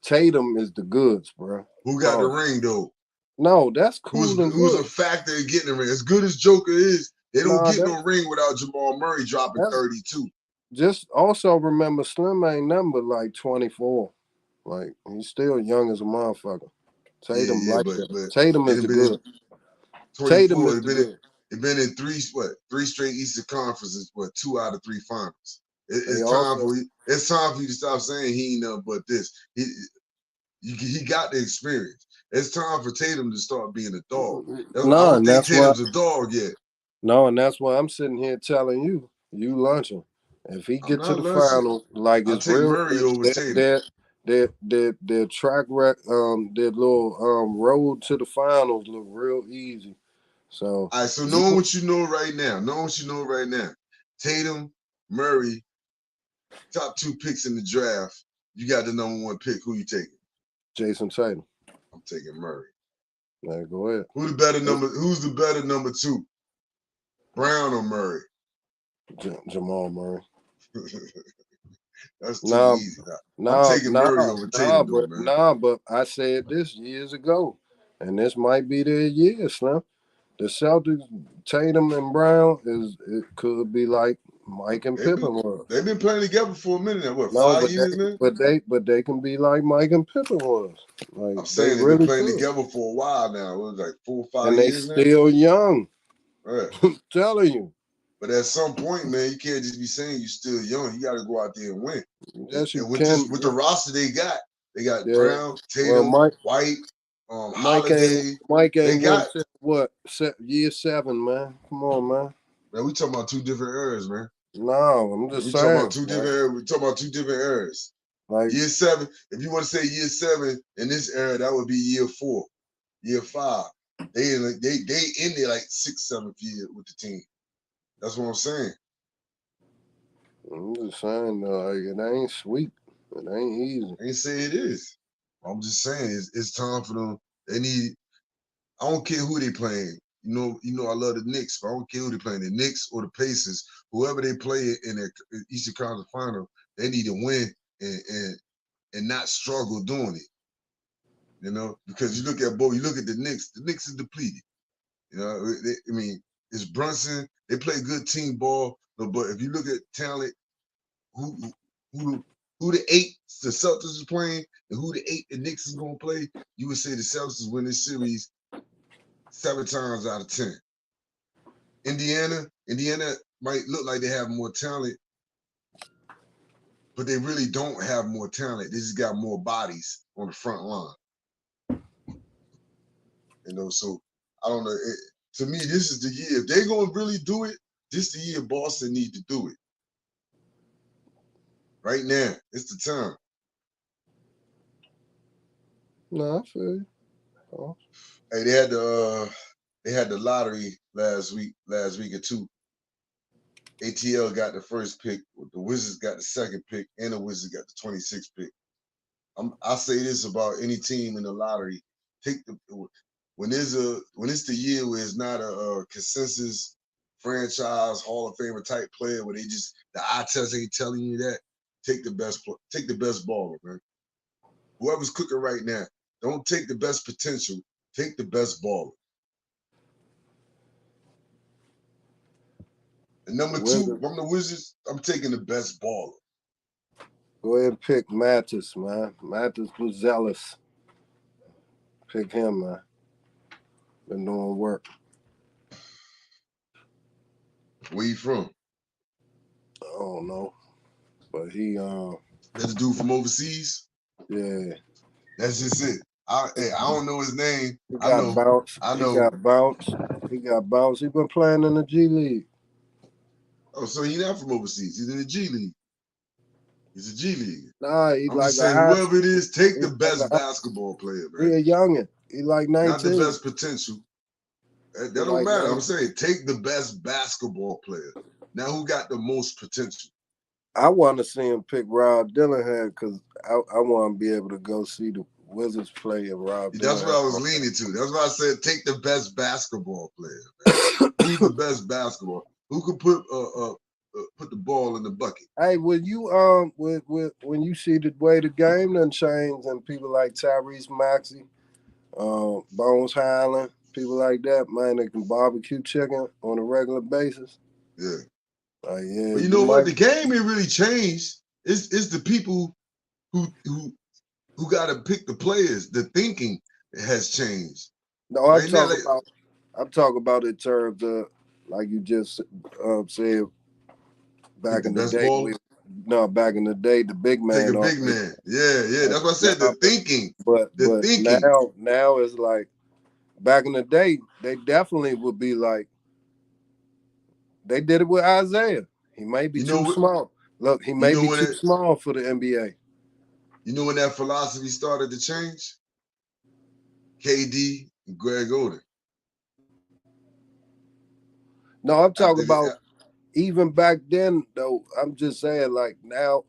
Tatum is the goods, bro. Who got the ring though? No, that's cool. Who's a factor in getting the ring? As good as Joker is, they don't get no ring without Jamal Murray dropping 32. Just also remember, Slim ain't number like 24. Like he's still young as a motherfucker. Tatum Tatum is the good. 24, Tatum is the good. It been in three straight Eastern Conferences, 2 out of 3 finals. It's time for you to stop saying he ain't nothing but this. He got the experience. It's time for Tatum to start being a dog. I don't think Tatum's a dog yet. No, and that's why I'm sitting here telling you lunching. If he get to the finals, like I'll it's take real, Murray over Tatum. Their track record, their little road to the finals look real easy. So, all right. So knowing what you know right now, Tatum, Murray, top 2 picks in the draft. You got the number 1 pick. Who you taking? Jason Tatum. I'm taking Murray. Right, go ahead. Who's the better number 2? Brown or Murray? Jamal Murray. That's too Nah, easy. I'm taking Murray over Tatum, though, man. but I said this years ago, and this might be their year, Slim. The Celtics, Tatum and Brown it could be like Mike and Pippen was. They've been playing together for a minute now. What, No, 5 years, man? but they can be like Mike and Pippen was. Like I'm saying they've really been playing could. together for a while now. It was like 4 or 5 And they years now. still young. Right. I'm telling you. But at some point, man, you can't just be saying you're still young. You got to go out there and win. Yes, you and with can. with the roster they got Brown, Tatum, well, White, Holiday. Mike ain't got what year 7, man. Come on, man. Man, we talking about 2 different eras, man. No, I'm just we saying. Talking about 2 different eras. We talking about 2 different eras. Like year 7. If you want to say year 7 in this era, that would be year 4, year 5. They in there like 6th, 7th year with the team. That's what I'm saying. I'm just saying, like, it ain't sweet. It ain't easy. I ain't say it is. I'm just saying it's time for them. They need. I don't care who they playing. You know, I love the Knicks, but I don't care who they playing. The Knicks or the Pacers, whoever they play in their Eastern Conference Final, they need to win and not struggle doing it. You know, because you look at the Knicks. The Knicks is depleted. You know, I mean, it's Brunson. They play good team ball, but if you look at talent, who the 8 the Celtics is playing and who the 8 the Knicks is gonna play, you would say the Celtics win this series 7 times out of 10. Indiana might look like they have more talent, but they really don't have more talent. They just got more bodies on the front line. You know, so I don't know. To me, this is the year. If they're gonna really do it, this the year Boston need to do it. Right now, it's the time. No, I feel you. Oh. Hey, they had the lottery last week or 2. ATL got the first pick, the Wizards got the second pick, and the Wizards got the 26th pick. I say this about any team in the lottery: when it's the year where it's not a consensus franchise Hall of Famer type player where the eye test ain't telling you that. Take the best baller, man. Whoever's cooking right now, don't take the best potential. Take the best baller. And number 2, from the Wizards, I'm taking the best baller. Go ahead and pick Mattis, man. Mattis was zealous. Pick him, man. Been doing work. Where you from? I don't know. But he That's a dude from overseas? Yeah. That's just it. I don't know his name. He got bounced. He got bounced. He been playing in the G League. Oh, so he's not from overseas. He's in the G League. He's a G League. Nah, he's I'm like just saying, whoever it is, take the best basketball player, man. He a youngin'. He like 19. Not the best potential. That don't matter. 19. I'm saying, take the best basketball player. Now, who got the most potential? I want to see him pick Rob Dillingham because I want to be able to go see the Wizards play and Rob Dillingham. That's what I was leaning to. That's why I said take the best basketball player, man. Who's the best basketball? Who could put the ball in the bucket? Hey, when you when you see the way the game done changed and people like Tyrese Maxey, Bones Highland, people like that, man, they can barbecue chicken on a regular basis. Yeah. Yeah. But you know what? The game ain't really changed. It's the people who got to pick the players. The thinking has changed. No, I'm talking about in terms of, like you just said, back in the day. Back in the day, the big man. Take a big man. Yeah. That's what I said. The thinking. But thinking. Now it's like, back in the day, they definitely would be like, they did it with Isaiah. He may be too small. Look, he may be too small for the NBA. You know when that philosophy started to change? KD and Greg Oden. No, I'm talking about even back then, though. I'm just saying, like, now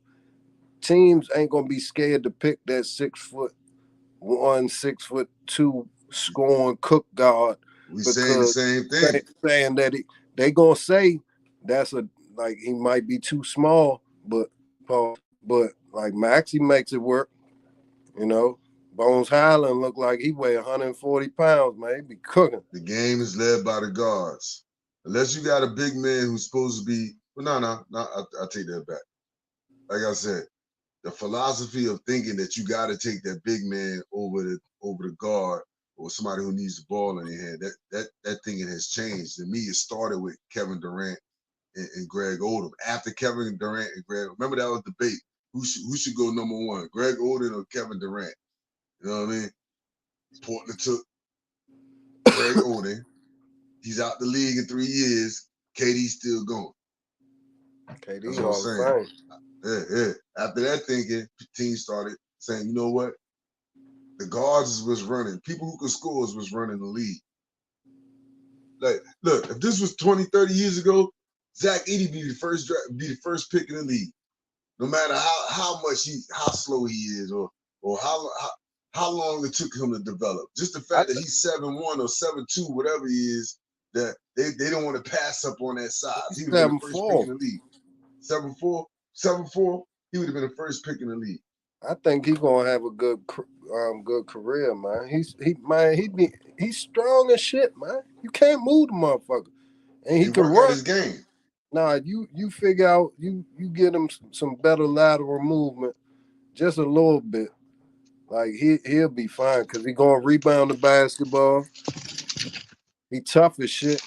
teams ain't gonna be scared to pick that 6'1", 6'2" scoring cook guard. We saying the same thing. Saying they gonna say that's a like he might be too small, but like Maxie makes it work. You know, Bones Highland look like he weigh 140 pounds, man. He be cooking. The game is led by the guards. Unless you got a big man who's supposed to be, well, no, I take that back. Like I said, the philosophy of thinking that you got to take that big man over the guard or somebody who needs the ball in their hand, that thinking has changed. To me, it started with Kevin Durant and Greg Oden. After Kevin Durant and Greg, remember that was debate. Who should go number one, Greg Oden or Kevin Durant? You know what I mean? Portland took Greg Oden. He's out the league in 3 years. KD's still going. KD That's what I'm all saying. the Yeah. After that thinking, teams started saying, you know what? The guards was running. People who could score was running the league. Like, look, if this was 20, 30 years ago, Zach Edey be the first pick in the league. No matter how slow he is, or how long it took him to develop. Just the fact that he's 7'1" or 7'2", whatever he is, that they don't want to pass up on that size. He would have been the first pick in the league. 7'4", 7'4", he would have been the first pick in the league. I think he's gonna have a good career, man. He's strong as shit, man. You can't move the motherfucker, and he can work run. at his game. Nah, you figure out you get him some better lateral movement, just a little bit. Like he'll be fine because he gonna rebound the basketball. He tough as shit.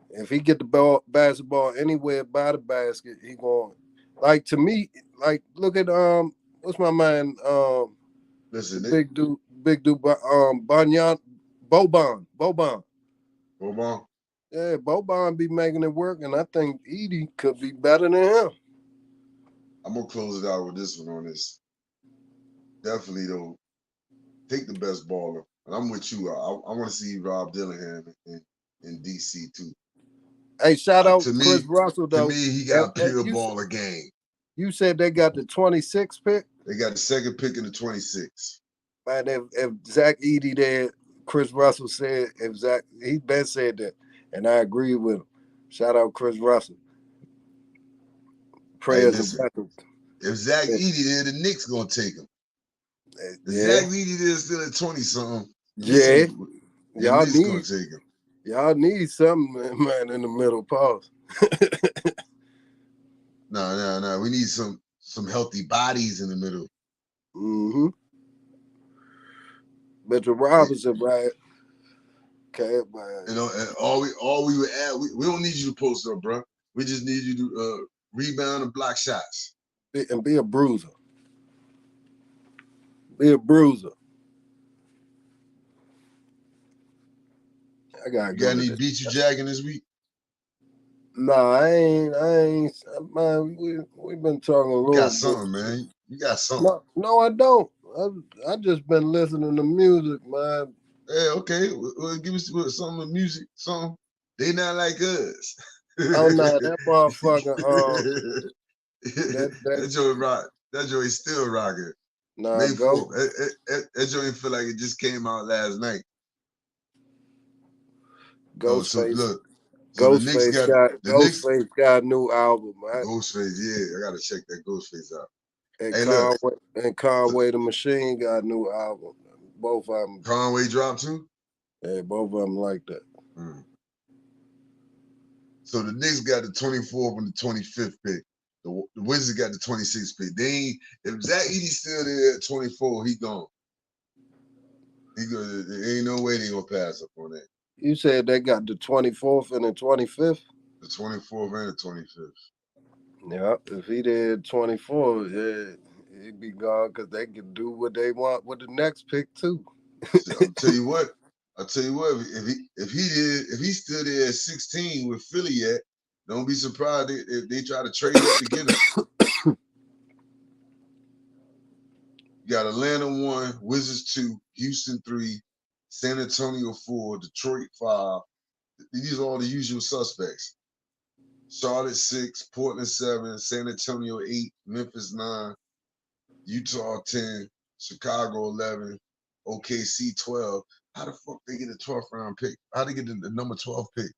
If he get the basketball anywhere by the basket, he going like to me. Like look at what's my man Listen, big dude Boban. Boban. Yeah, Boban be making it work, and I think Edey could be better than him. I'm gonna close it out with this one on this. Definitely though, take the best baller, and I'm with you. I want to see Rob Dillingham in DC too. Hey, shout out to Chris me, Russell though. To me, he got pure baller game. You said they got the 26th pick. They got the second pick in the 26th. Man, if Zach Edey there, Chris Russell said he been said that, and I agree with him. Shout out Chris Russell. Prayers and blessings. If Zach Edey there, the Knicks gonna take him. If Zach Edey there still at 20-something, yeah, y'all Knicks gonna take him. Y'all need something, man, in the middle. Pause. No. We need some healthy bodies in the middle. Mm-hmm. Mitchell Robinson, right? Okay, man. You know, and all we would add, we don't need you to post up, bro. We just need you to rebound and block shots. And be a bruiser. Be a bruiser. I gotta go. You got any beat you jagging this week? Nah, I ain't. Man, we've been talking a little. You got something, man. You got something. No, I don't. I just been listening to music, man. Yeah, okay. Well, give us some of the music, something. They not like us. Oh no, that motherfucker. That joint rock. That joint still rocking. Nah, May 4th. That joint feel like it just came out last night. Ghostface. Ghostface got a new album, right? Ghostface, yeah. I gotta check that Ghostface out. And Conway the Machine got a new album. Both of them. Conway dropped too? Yeah, both of them like that. So the Knicks got the 24th and the 25th pick. The Wizards got the 26th pick. If Zach Edey's still there at 24, he gone. There ain't no way they gonna pass up on that. You said they got the 24th and the 25th? The 24th and the 25th. Yeah, if he did 24, yeah, he'd be gone because they can do what they want with the next pick too. I'll tell you what. If he's still there at 16 with Philly at, don't be surprised if they try to trade up to get him. You got Atlanta 1, Wizards 2, Houston 3, San Antonio 4, Detroit 5. These are all the usual suspects. Charlotte 6, Portland 7, San Antonio 8, Memphis 9, Utah 10, Chicago 11, OKC 12. How the fuck they get a 12th round pick? How they get the number 12 pick?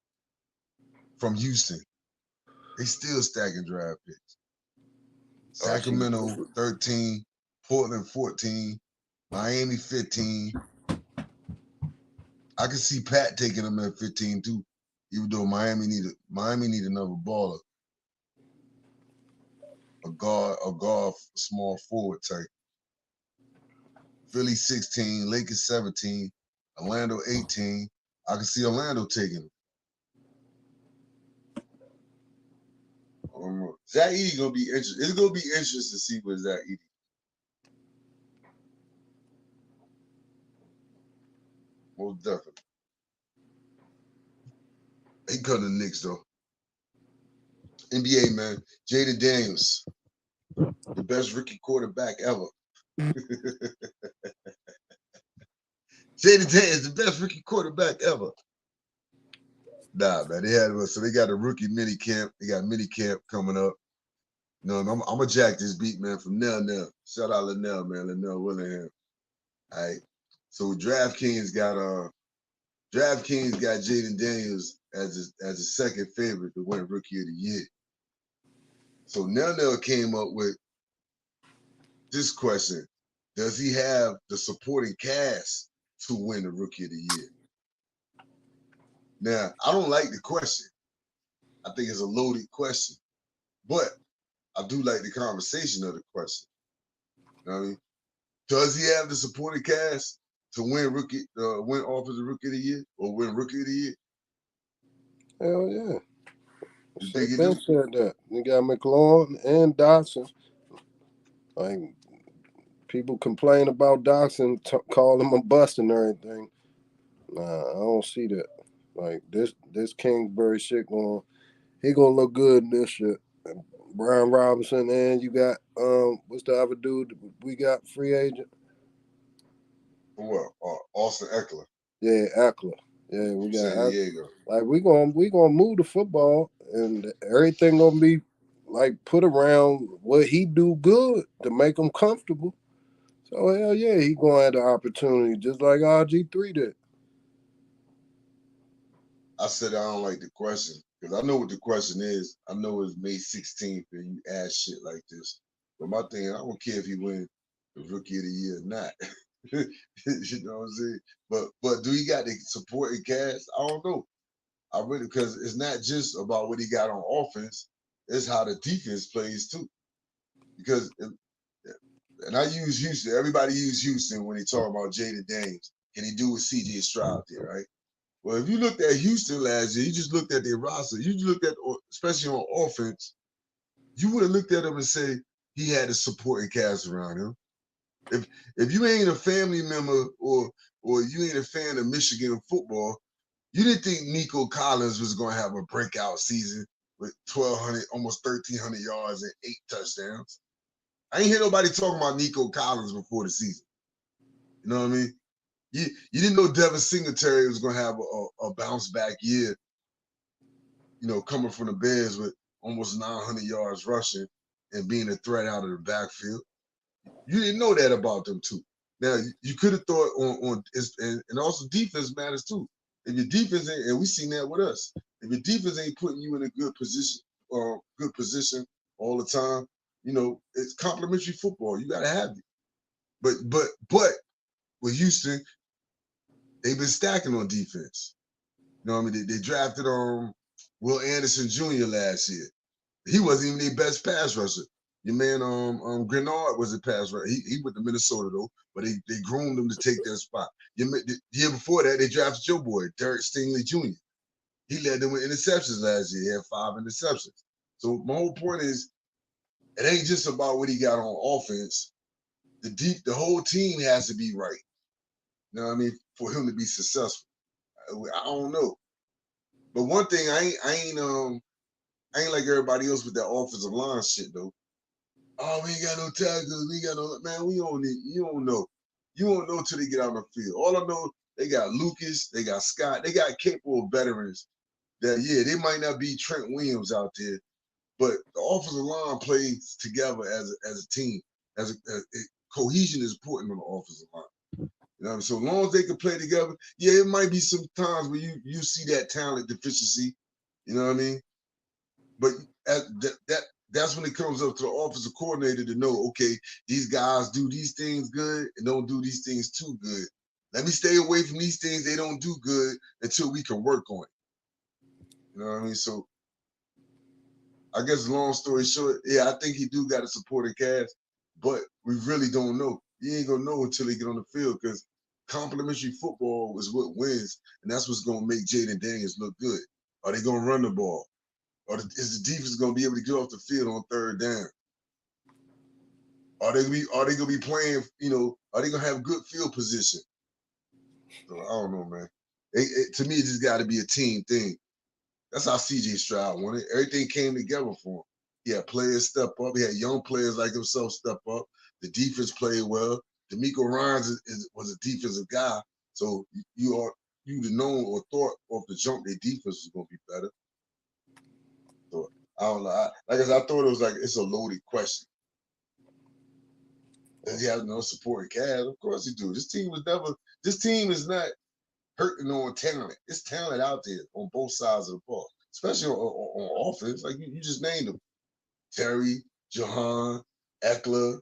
from Houston. They still stacking draft picks. Oh, Sacramento 13, Portland 14, Miami 15. I can see Pat taking them at 15 too, even though Miami need another baller, a guard, small forward type. Philly 16, Lakers 17, Orlando 18. I can see Orlando taking them. Zach Edey gonna be interesting. It's gonna be interesting to see what Zach Edey. Most definitely. He come to the Knicks though. NBA man, Jaden Daniels, the best rookie quarterback ever. Jaden Daniels, the best rookie quarterback ever. Nah, man, they got a rookie mini camp. They got mini camp coming up. You know, I'm gonna jack this beat, man, from Nell. Shout out Linnell, man, Linnell Willingham. All right. So DraftKings got Jaden Daniels as a second favorite to win Rookie of the Year. So Nell came up with this question: does he have the supporting cast to win the Rookie of the Year? Now, I don't like the question. I think it's a loaded question, but I do like the conversation of the question. You know what I mean? Does he have the supporting cast to win Offensive Rookie of the Year or win Rookie of the Year? hell yeah. You They think he been do? said that. You got McLaurin and Dotson. Like, people complain about Dotson, call him a bust and everything. Nah, I don't see that. Like, this Kingsbury shit he gonna look good in this shit. Brian Robinson, and you got what's the other dude we got free agent? What? Austin Eckler Yeah, Eckler. Yeah, we from got San Diego. like we gonna move the football, and everything gonna be like put around what he do good to make him comfortable. So hell yeah, he gonna have the opportunity just like RG3 did. I said I don't like the question because I know what the question is. I know it's May 16th and you ask shit like this. But my thing, I don't care if he win the Rookie of the Year or not. You know what I'm saying? But do he got the supporting cast? I don't know. I really because it's not just about what he got on offense; it's how the defense plays too. Because and I use Houston. Everybody use Houston when they talk about Jaden Daniels. Can he do with CJ Stroud there, right? Well, if you looked at Houston last year, you just looked at their roster. You just looked at, especially on offense, you would have looked at him and say he had a supporting cast around him. If you ain't a family member or you ain't a fan of Michigan football, you didn't think Nico Collins was going to have a breakout season with 1,200, almost 1,300 yards and 8 touchdowns. I ain't hear nobody talking about Nico Collins before the season. You know what I mean? You didn't know Devin Singletary was going to have a bounce back year, you know, coming from the Bears with almost 900 yards rushing and being a threat out of the backfield. You didn't know that about them two. Now you could have thought and also defense matters too. If your defense ain't, and we seen that with us, if your defense ain't putting you in a good position all the time, you know, it's complimentary football. You gotta have it. But with Houston, they've been stacking on defense. You know what I mean? They drafted Will Anderson Jr. last year. He wasn't even their best pass rusher. Your man Grenard was a pass rusher. He went to Minnesota though, but they groomed him to take that spot. The year before that, they drafted your boy, Derek Stingley Jr. He led them with interceptions last year. He had 5 interceptions. So my whole point is, it ain't just about what he got on offense. The whole team has to be right. You know what I mean? For him to be successful. I don't know. But one thing I ain't like everybody else with that offensive line shit though. Oh, we ain't got no tackles. We ain't got no man. We don't need. You don't know. You won't know till they get out on the field. All I know, they got Lucas. They got Scott. They got capable veterans. That they might not be Trent Williams out there, but the offensive line plays together as a team. Cohesion is important on the offensive line. You know, so long as they can play together, it might be some times where you see that talent deficiency. You know what I mean? But that's when it comes up to the offensive coordinator to know, okay, these guys do these things good and don't do these things too good. Let me stay away from these things they don't do good until we can work on it. You know what I mean? So I guess long story short, yeah, I think he do got a supporting cast, but we really don't know. You ain't gonna know until they get on the field because complimentary football is what wins, and that's what's gonna make Jaden Daniels look good. Are they gonna run the ball? Or is the defense gonna be able to get off the field on third down? Are they gonna be playing? You know, are they gonna have good field position? So I don't know, man. To me, it just got to be a team thing. That's how CJ Stroud wanted. Everything came together for him. He had players step up. He had young players like himself step up. The defense played well. D'Amico Ryans was a defensive guy, so you'd have known or thought off the jump their defense was gonna be better. So I don't know. Like I said, I thought it was like it's a loaded question. Does he have no supporting cast? Of course he do. This team is not hurting on talent. It's talent out there on both sides of the ball, especially on offense. Like you just named them. Terry, Jahan, Eckler,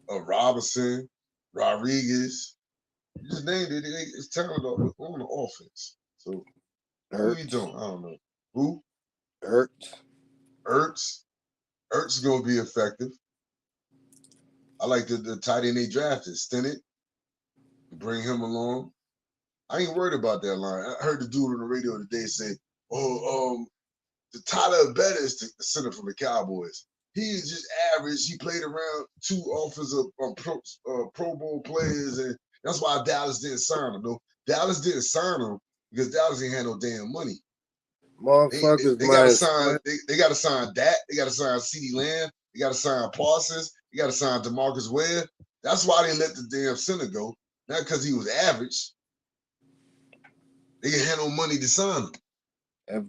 Robinson, Rodriguez. You just named it. It's talent on the offense. So who you doing? I don't know. Who? Ertz. Ertz is gonna be effective. I like the tight end they drafted, Stinnett. Bring him along. I ain't worried about that line. I heard the dude on the radio today say, the Tyler Better is the center for the Cowboys. He's just average. He played around two offensive Pro Bowl players, and that's why Dallas didn't sign him. Though Dallas didn't sign him because Dallas ain't had no damn money. Motherfuckers, they got to sign. They got to sign Dak. They got to sign CeeDee Lamb. They got to sign Parsons. They got to sign DeMarcus Ware. That's why they let the damn center go. Not because he was average. They didn't have no money to sign him. If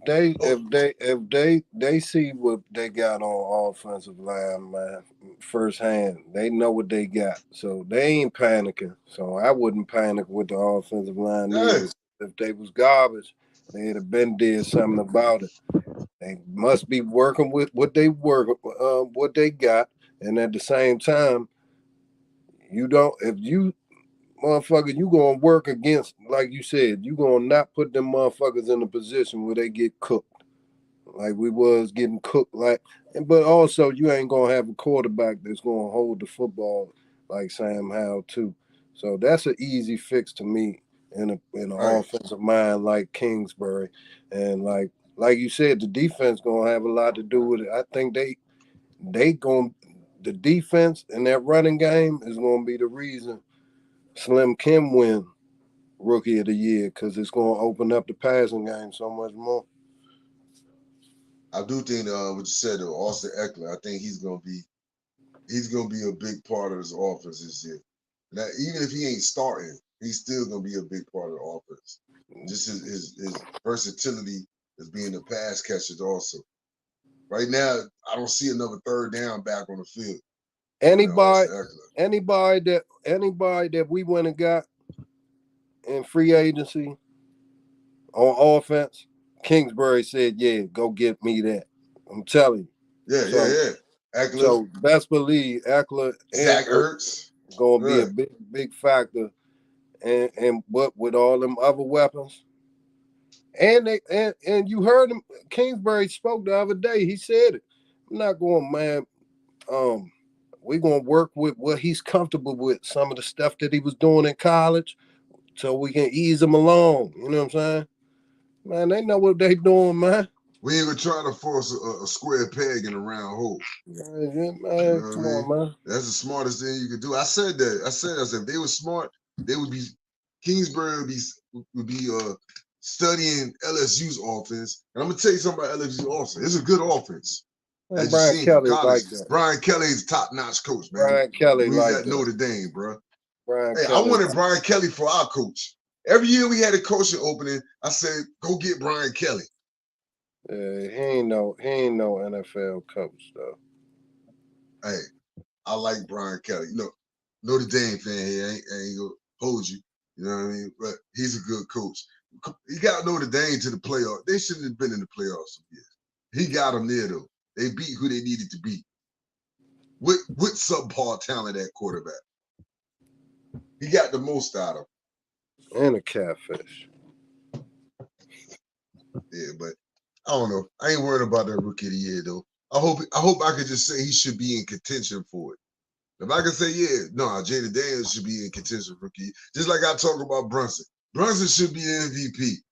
they see what they got on offensive line, man, firsthand, they know what they got. So they ain't panicking. So I wouldn't panic with the offensive line either. If they was garbage, they'd have been did something about it. They must be working with what they got, and at the same time, if you motherfucker, you gonna work against, like you said, you gonna not put them motherfuckers in a position where they get cooked. Like we was getting cooked, but also you ain't gonna have a quarterback that's gonna hold the football like Sam Howell too. So that's an easy fix to me in an offensive mind like Kingsbury, and like you said, the defense gonna have a lot to do with it. I think the defense and that running game is gonna be the reason Slim Kim win Rookie of the Year because it's gonna open up the passing game so much more. I do think what you said though, Austin Eckler, I think he's gonna be a big part of this offense this year. Now, even if he ain't starting, he's still gonna be a big part of the offense. Just his versatility as being a pass catcher also. Right now, I don't see another third down back on the field. Anybody that we went and got in free agency on offense, Kingsbury said, "Yeah, go get me that." I'm telling you. Yeah. Eckler. So best believe Eckler Zach Ertz gonna be a big factor, and what with all them other weapons. And you heard him. Kingsbury spoke the other day. He said it. I'm not going, man. We're gonna work with what he's comfortable with. Some of the stuff that he was doing in college, so we can ease him along. You know what I'm saying? Man, they know what they doing, man. We ain't even trying to force a square peg in a round hole. Man, you know come on, man. That's the smartest thing you could do. I said that. I said if they were smart, they would be. Kingsbury would be studying LSU's offense. And I'm gonna tell you something about LSU's offense. It's a good offense. Man, as Brian Kelly like that. Brian Kelly's a top-notch coach, man. Brian Kelly he's like at that. Notre Dame, bro. Kelly. I wanted Brian Kelly for our coach. Every year we had a coaching opening, I said, go get Brian Kelly. He ain't no NFL coach though. Hey, I like Brian Kelly. Notre Dame fan here. I ain't gonna hold you. You know what I mean? But he's a good coach. He got Notre Dame to the playoffs. They shouldn't have been in the playoffs some years. He got them there though. They beat who they needed to beat. With subpar talent at quarterback. He got the most out of him. And a catfish. Yeah, but I don't know. I ain't worried about that rookie of the year though. I hope I could just say he should be in contention for it. If I can say, yeah, no, Jaden Daniels should be in contention for rookie. Just like I talk about Brunson. Brunson should be MVP.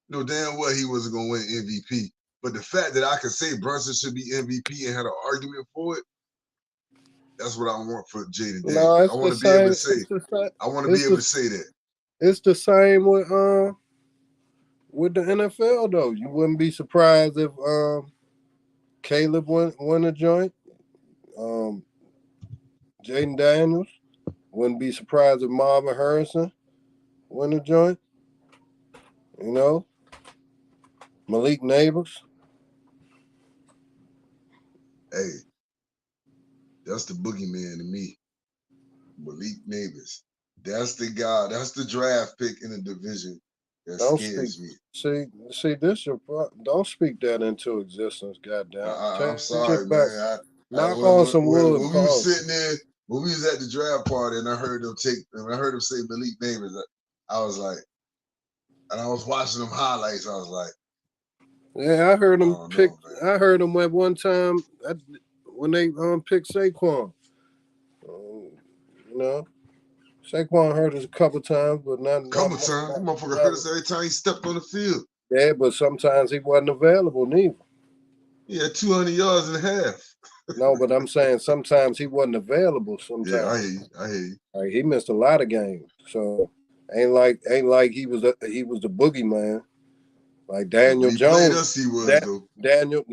No damn well he wasn't gonna win MVP. But the fact that I can say Brunson should be MVP and had an argument for it, that's what I want for Jaden Daniels. No, I want to be able to say. I want to be able to say that. It's the same with the NFL though. You wouldn't be surprised if Caleb won a joint. Jaden Daniels. Wouldn't be surprised if Marvin Harrison win a joint. You know, Malik Neighbors. Hey, that's the boogeyman to me. Malik Neighbors. That's the guy. That's the draft pick in the division that scares me. See, this your don't speak that into existence, goddamn. I'm sorry, man. On some wood. When we was sitting there, when we was at the draft party, and I heard them say Malik Neighbors, I was like, and I was watching them highlights. I was like, yeah, I heard them pick. I heard them at one time when they picked Saquon. You know, Saquon hurt us a couple times, but not. Couple times, motherfucker hurt us every time he stepped on the field. Yeah, but sometimes he wasn't available neither. He had 200 yards and a half. No, but I'm saying sometimes he wasn't available. Sometimes. Yeah, I hear you. Like, he missed a lot of games, so ain't like he was the boogeyman. Like Daniel Jones. Played us, he was though. Daniel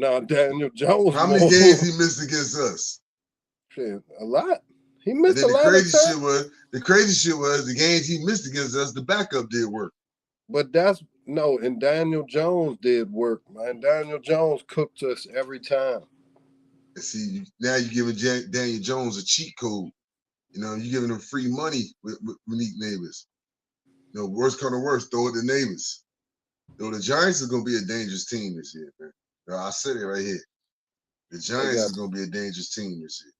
Jones. How many games he missed against us? Shit, a lot. He missed a lot. The crazy shit was the games he missed against us, the backup did work. But and Daniel Jones did work, man. Daniel Jones cooked us every time. And see, now you're giving Daniel Jones a cheat code. You know, you're giving him free money with Malik Neighbors. You know, worst come to worst, throw it to Neighbors. Though the Giants is going to be a dangerous team this year, man. I said it right here. The Giants is going to be a dangerous team this year.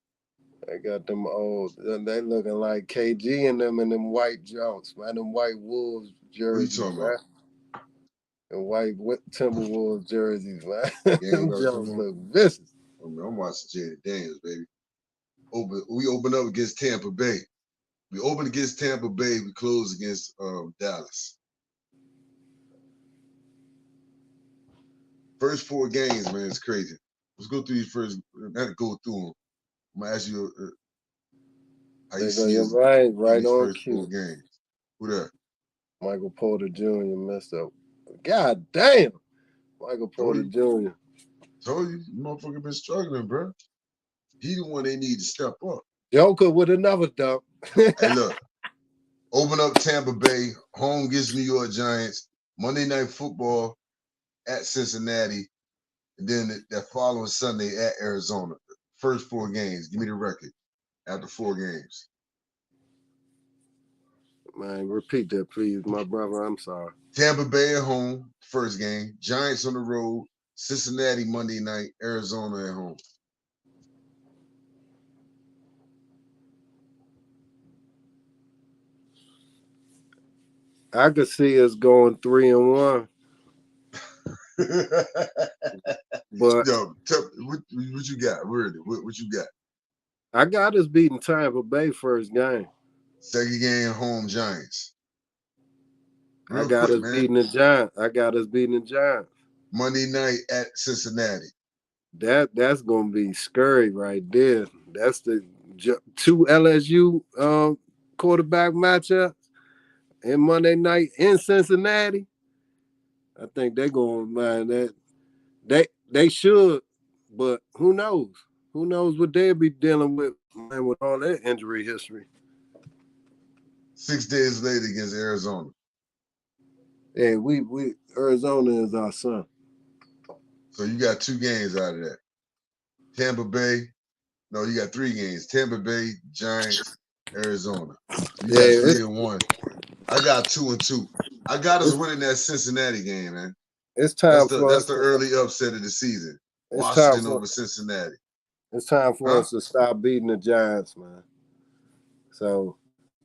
They got them old. They looking like KG and them white jumps, man. Them white Wolves jerseys, what you talking man. About? And white Timberwolves jerseys, man. Them jumps look vicious. I'm watching Jaden Daniels, baby. We open up against Tampa Bay. We open against Tampa Bay. We close against Dallas. First 4 games, man, it's crazy. Let's go through these first. I had to go through them. I'm gonna ask you how you see it. Right on first cue. 4 games. Who that? Michael Porter Jr. messed up. God damn, Michael Porter Jr. Told you, motherfucker been struggling, bro. He the one they need to step up. Joker with another dunk. Hey, look. Open up Tampa Bay, home against New York Giants, Monday Night Football at Cincinnati, and then that following Sunday at Arizona. First 4 games. Give me the record after 4 games. Man, repeat that, please, my brother. I'm sorry. Tampa Bay at home, first game. Giants on the road. Cincinnati Monday night. Arizona at home. I could see us going 3-1. But yo, what you got? What you got? I got us beating Tampa Bay first game. Second game, home Giants. I got us beating the Giants. Monday night at Cincinnati. That's gonna be scary right there. That's the 2 LSU quarterback matchups and Monday night in Cincinnati. I think they're gonna mind that. They should, but who knows? Who knows what they'll be dealing with, man, with all that injury history. 6 days later against Arizona. Yeah, we Arizona is our son. So you got 2 games out of that. Tampa Bay. No, you got 3 games. Tampa Bay, Giants, Arizona. You got 3-1. I got 2-2. I got us winning that Cincinnati game, man. It's time for That's us. the early upset of the season. It's Washington time for, over Cincinnati. It's time for us to stop beating the Giants, man. So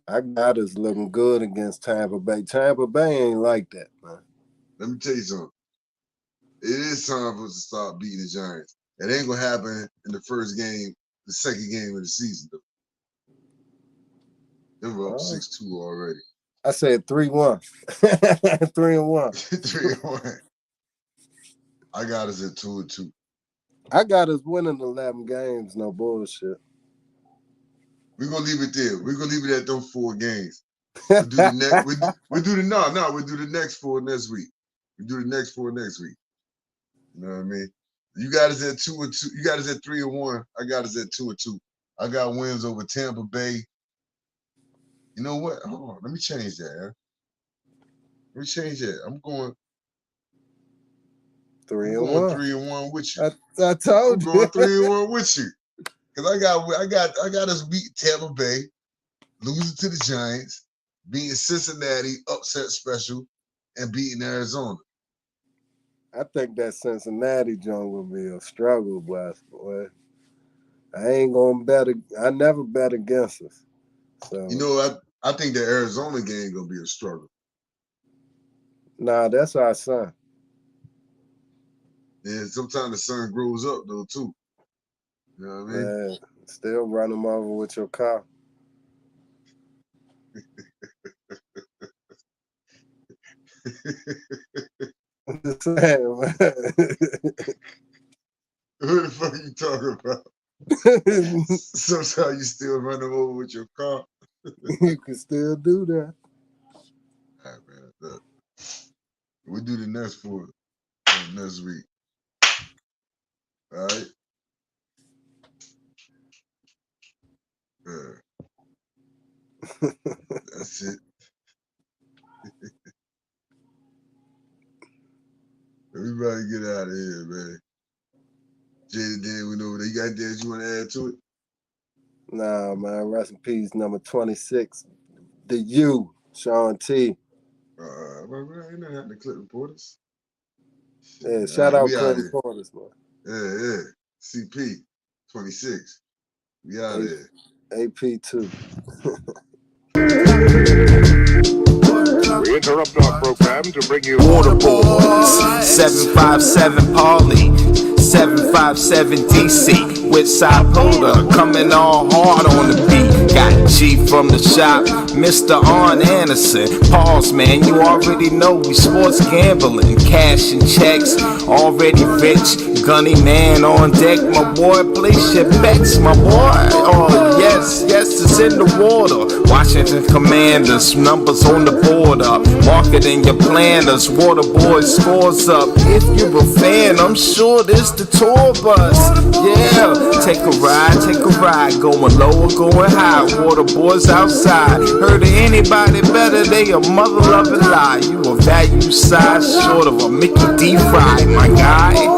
I got us looking good against Tampa Bay. Tampa Bay ain't like that, man. Let me tell you something. It is time for us to start beating the Giants. It ain't gonna happen in the first game, the second game of the season, though. They were up 6-2 already. I said 3-1. 3-1. 3-1. I got us at 2-2. I got us winning 11 games, no bullshit. We're gonna leave it there. We're gonna leave it at those 4 games. We'll do the next. We'll do the next 4 next week. We do the next 4 next week. You know what I mean? You got us at 2-2. You got us at 3-1. I got us at 2-2. I got wins over Tampa Bay. You know what? Hold on. Let me change that. Huh? Let me change that. I'm going 3-1. 3-1 with you. I told you. I'm going 3-1 with you. Cause I got us beat Tampa Bay, losing to the Giants, beating Cincinnati, upset special, and beating Arizona. I think that Cincinnati joint will be a struggle, boy. I ain't gonna bet. I never bet against us. So you know, I think the Arizona game gonna be a struggle. Nah, that's our son. Yeah, sometimes the sun grows up though too. You know what I mean? Man, still run them over with your car. I'm just saying, man. What the fuck you talking about? Sometimes you still run them over with your car. You can still do that. All right, man. Look, we'll do the next 4 next week. All right. That's it. Everybody get out of here, man. Jada Dan went over there. You got anything you want to add to it? Nah, man. Rest in peace, number 26. The U, Sean T. Ain't nothing happening to Clip Reporters. Yeah, shout out Clip Reporters, man. Yeah. CP 26. We out of here. AP2. We interrupt our program to bring you Water Boys, 757 Parley, 757 DC, with Sapoda coming all hard on the beat. Got G from the shop, Mr. Arn Anderson. Pause, man, you already know we sports gambling, cash and checks, already rich. Gunny man on deck, my boy, place your bets, my boy. Oh yes, it's in the water. Washington Commanders, numbers on the border. Marketing your planners, Water Boys scores up. If you're a fan, I'm sure this the tour bus. Yeah, take a ride, going low or going high. Water Boys outside. Heard of anybody better? They a mother loving lie. You a value size short of a Mickey D. Fry, my guy.